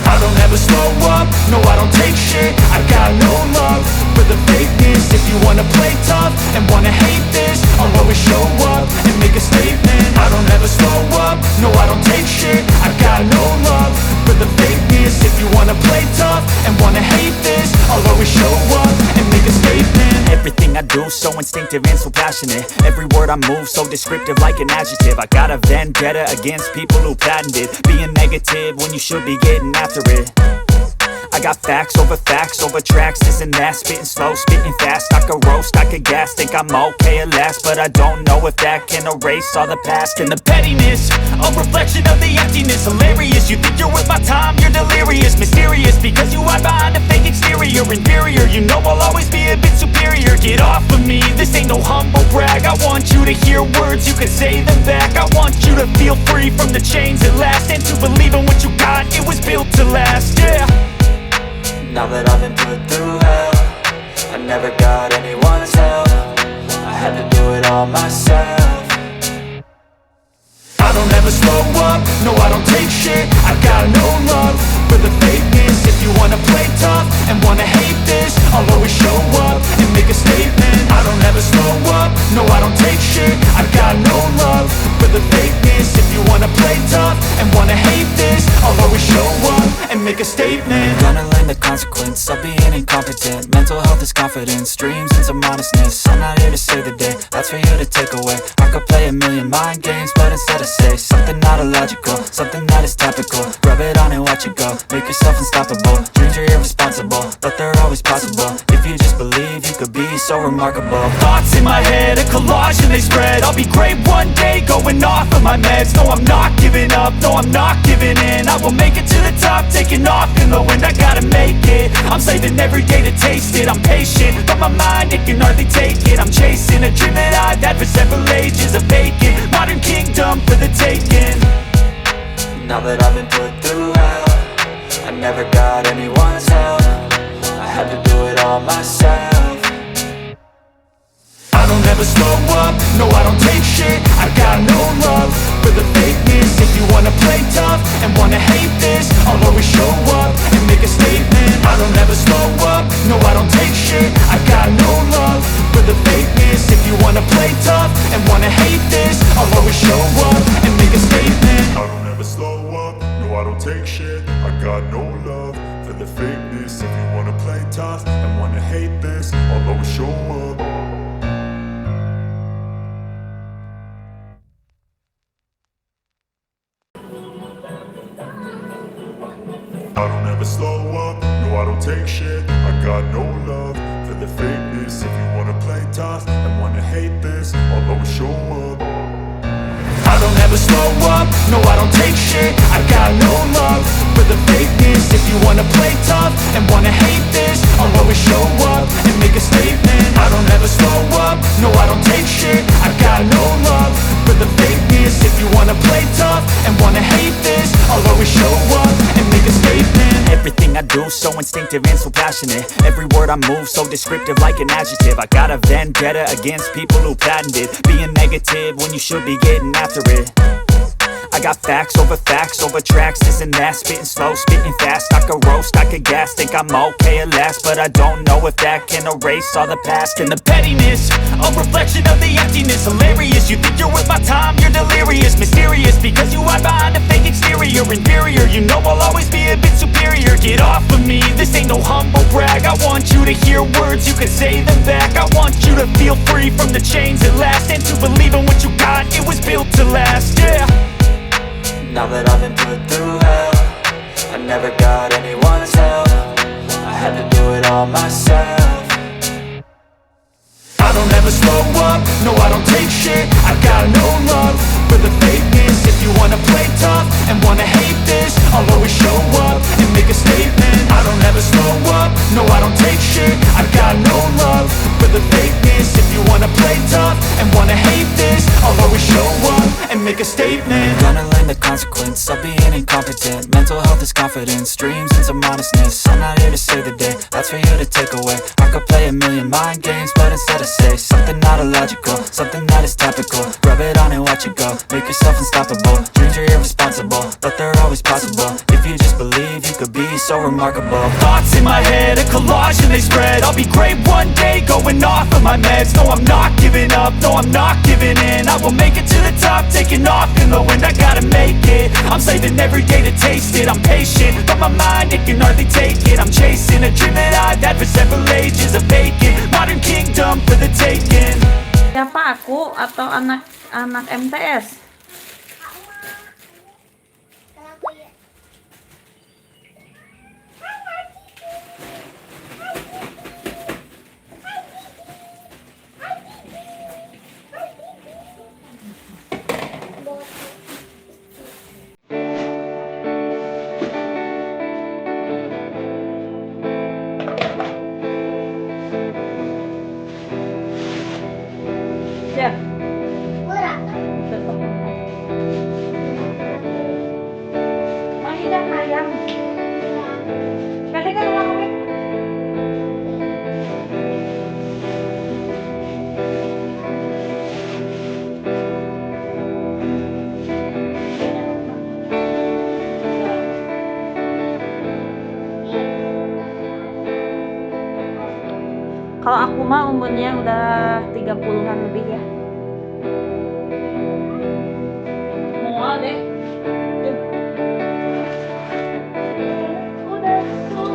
I don't ever slow up, no I don't take shit. I got no love for the fakeness. If you wanna play tough and wanna hate this, I'll always show up and make a statement. I don't ever slow up, no I don't take shit. I got no love for the fakeness. If you wanna play tough and wanna hate this, I'll always show up and make a statement. Everything I do so instinctive and so passionate. Every word I move so descriptive like an adjective. I got a vendetta against people who patented being negative when you should be getting after it. I got facts over tracks, this and that. Spitting slow, spitting fast. I could roast, I could gas. Think I'm okay at last, but I don't know if that can erase all the past. And the pettiness, a reflection of the emptiness. Hilarious, you think you're worth my time, you're delirious. Mysterious, because you hide behind a fake exterior. Inferior, you know I'll always be a bit superior. Get off of me, this ain't no humble brag. I want you to hear words, you can say them back. I want you to feel free from the chains at last, and to believe in what you got, it was built to last, yeah. Now that I've been put through hell, I never got anyone's help. I had to do it all myself. I don't ever slow up, no I don't take shit. I got no love for the fakeness. If you wanna play tough and wanna hate this, I'll always show up and make a statement. I don't ever slow up, no I don't take shit. I got no love for the fakeness. If you wanna play tough and wanna hate this, I'll always show up and make a statement. Gonna learn the consequence of being incompetent. Mental health is confidence, dreams and some honestness. I'm not here to save the day, that's for you to take away. I could play a million mind games, but instead I say something not illogical, something that is topical. Rub it on and watch it go, make yourself unstoppable. Dreams are irresponsible, but they're always possible. If you just believe, you could be so remarkable. Thoughts in my head, a collage and they spread. I'll be great one day, going off of my meds. No, I'm not giving up, no, I'm not giving in. I will make it to the top, taking off in the wind. I gotta make it, I'm saving every day to taste it. I'm patient, but my mind, it can hardly take it. I'm chasing a dream that I've had for several ages. A vacant, modern kingdom for the taking. Now that I've been put through hell, I never got anyone's help. I had to do it all myself. I don't ever slow up, no I don't take shit. take shit. I got no love for the fakeness. If you wanna play tough and wanna hate this, I'll always show up. I don't ever slow up, no I don't take shit. I got no love for the fakeness. If you wanna play tough and wanna hate this, I'll always show up. I don't ever slow up, no I don't take shit. I got no love for the fakeness. If you wanna play tough and wanna hate this, I'll always show up and make a statement. I don't ever slow up, no I don't take shit. I got no love for the fakeness. If you wanna play tough and wanna hate this, I'll always show up and make a statement. Everything I do so instinctive and so passionate. Every word I move so descriptive like an adjective. I got a vendetta against people who patented being negative when you should be getting after it. I got facts over tracks, this and that. Spitting slow, spitting fast. I could roast, I could gas. Think I'm okay at last, but I don't know if that can erase all the past. And the pettiness, a reflection of the emptiness. Hilarious, you think you're worth my time, you're delirious. Mysterious, because you hide behind a fake exterior. Inferior, you know I'll always be a bit superior. Get off of me, this ain't no humble brag. I want you to hear words, you can say them back. I want you to feel free from the chains at last, and to believe in what you got, it was built to last, yeah. Now that I've been put through hell, I never got anyone's help. I had to do it all myself. I don't ever slow up, no I don't take shit. I got no love for the fakeness. If you wanna play tough and wanna hate this, I'll always show up and make a statement. I don't ever slow up, no I don't take shit. I got no love for the fakeness. If you wanna play tough and wanna hate this, I'll always show up and make a statement. Gonna learn the consequence of being incompetent. Mental health is confidence, dreams into modestness. I'm not here to save the day, that's for you to take away. I could play a million mind games, but instead I say something not illogical, something that is topical. Rub it on and watch it go, make yourself unstoppable. Dreams are irresponsible, but they're always possible. If you just believe, you could be so remarkable. Thoughts in my head, a collage and they spread. I'll be great one day, going off of my meds. No, I'm not giving up, no, I'm not giving in. I will make it to the top, taking off in the wind. I gotta make it, I'm saving every day to taste it. I'm patient, but my mind, it can hardly take it. I'm chasing a dream that I've had for several ages. A vacant, modern kingdom for the taking. Siapa, aku atau anak MTS? Kenapa ya? Ya. Murah. Mahidang ayam. Kali kan ulang kami. Kalau aku mah umurnya udah 30-an lebih ya. Mau deh. Udah tuh.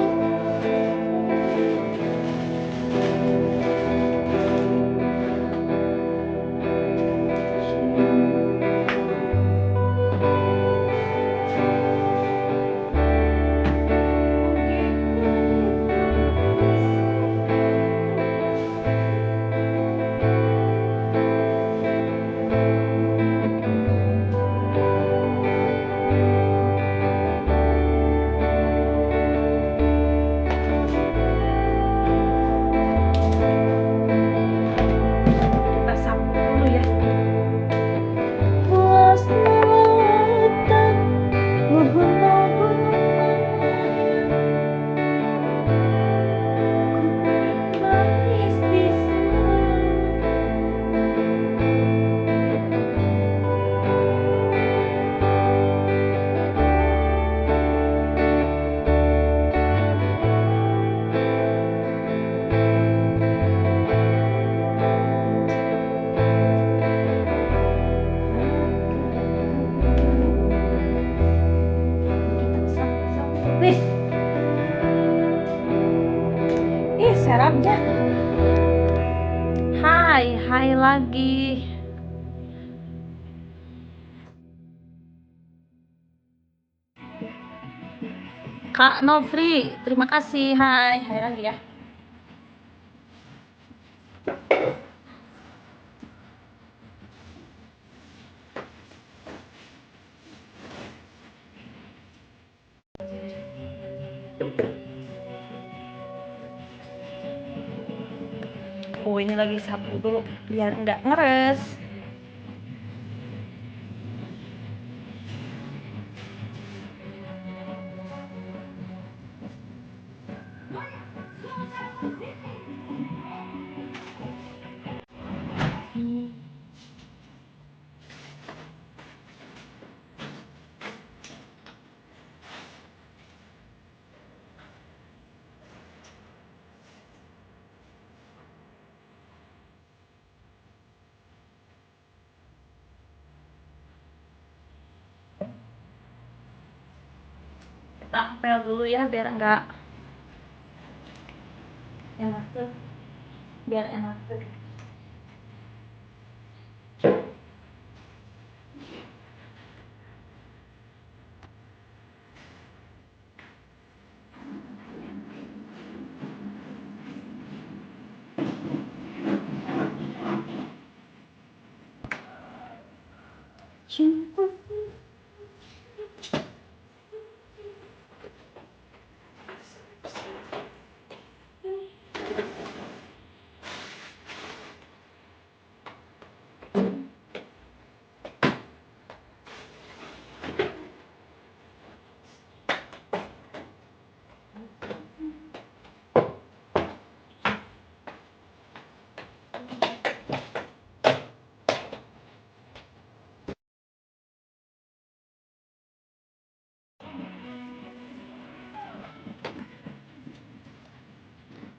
syarafnya. Hai lagi. Kak Novri, terima kasih. Hai lagi ya. Oh, ini lagi sapu dulu biar nggak ngeres. Tampel dulu ya biar enggak enak tuh. Biar enak tuh.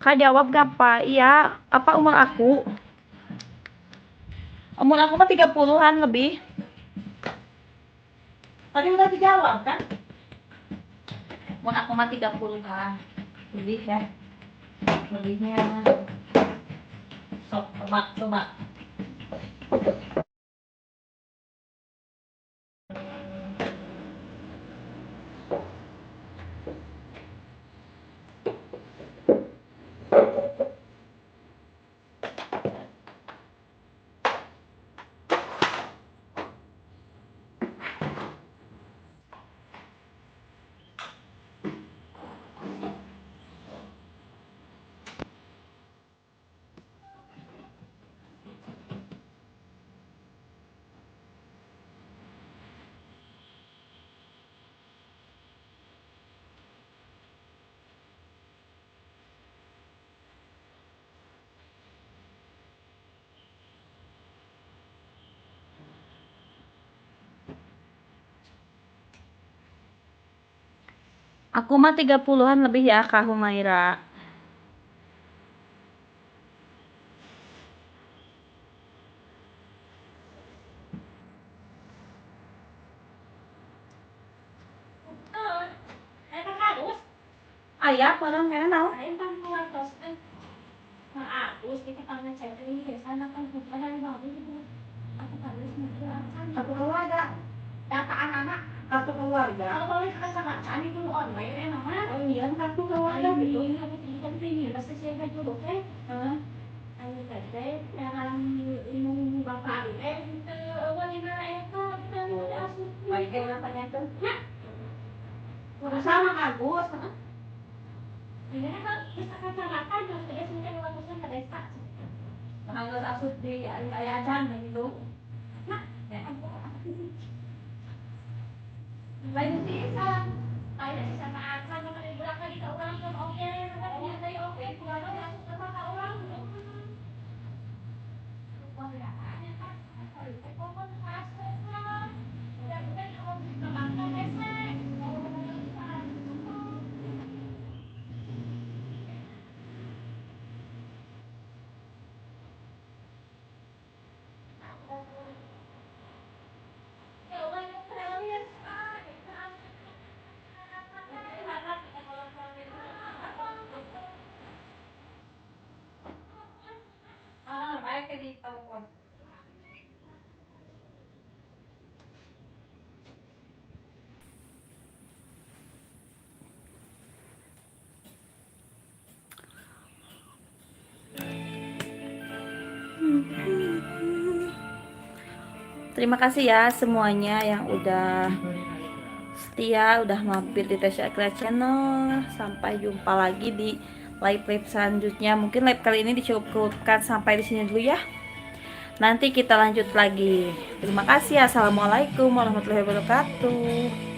Kak jawab gak Pak? Iya, apa umur aku? Umur aku mah 30-an lebih. Tadi udah dijawab kan? Umur aku mah 30-an lebih ya. Lebihnya sok coba. Aku mah 30-an lebih ya Kak Humaira. Ayah, parang kayaknya naon? Satu keluarga. Data anak-anak satu keluarga. Kalau kita sama cari dulu online enak mah. Oh iya, satu keluarga gitu. Ini kan ini pasti siapa dulu teh. Anu teh yang bapak itu wanita itu dan asuh. Baik namanya tuh. Sama Agus. Ini kan kita kata-kata juga ya sebenarnya bagusnya ke desa. Kalau asuh di ayahan gitu. Nah, ya lain sisa kayak sisa makan sama berapa kita orang kan oke kan dari oke keluarga masuk sama orang wah ya hanya kan kalau kan pasok lah udah kalau kita makan esek Terima kasih ya semuanya yang udah setia, udah mampir di Tasya Akila Channel. Sampai jumpa lagi di live selanjutnya. Mungkin live kali ini dicukupkan sampai di sini dulu ya. Nanti kita lanjut lagi. Terima kasih. Assalamualaikum warahmatullahi wabarakatuh.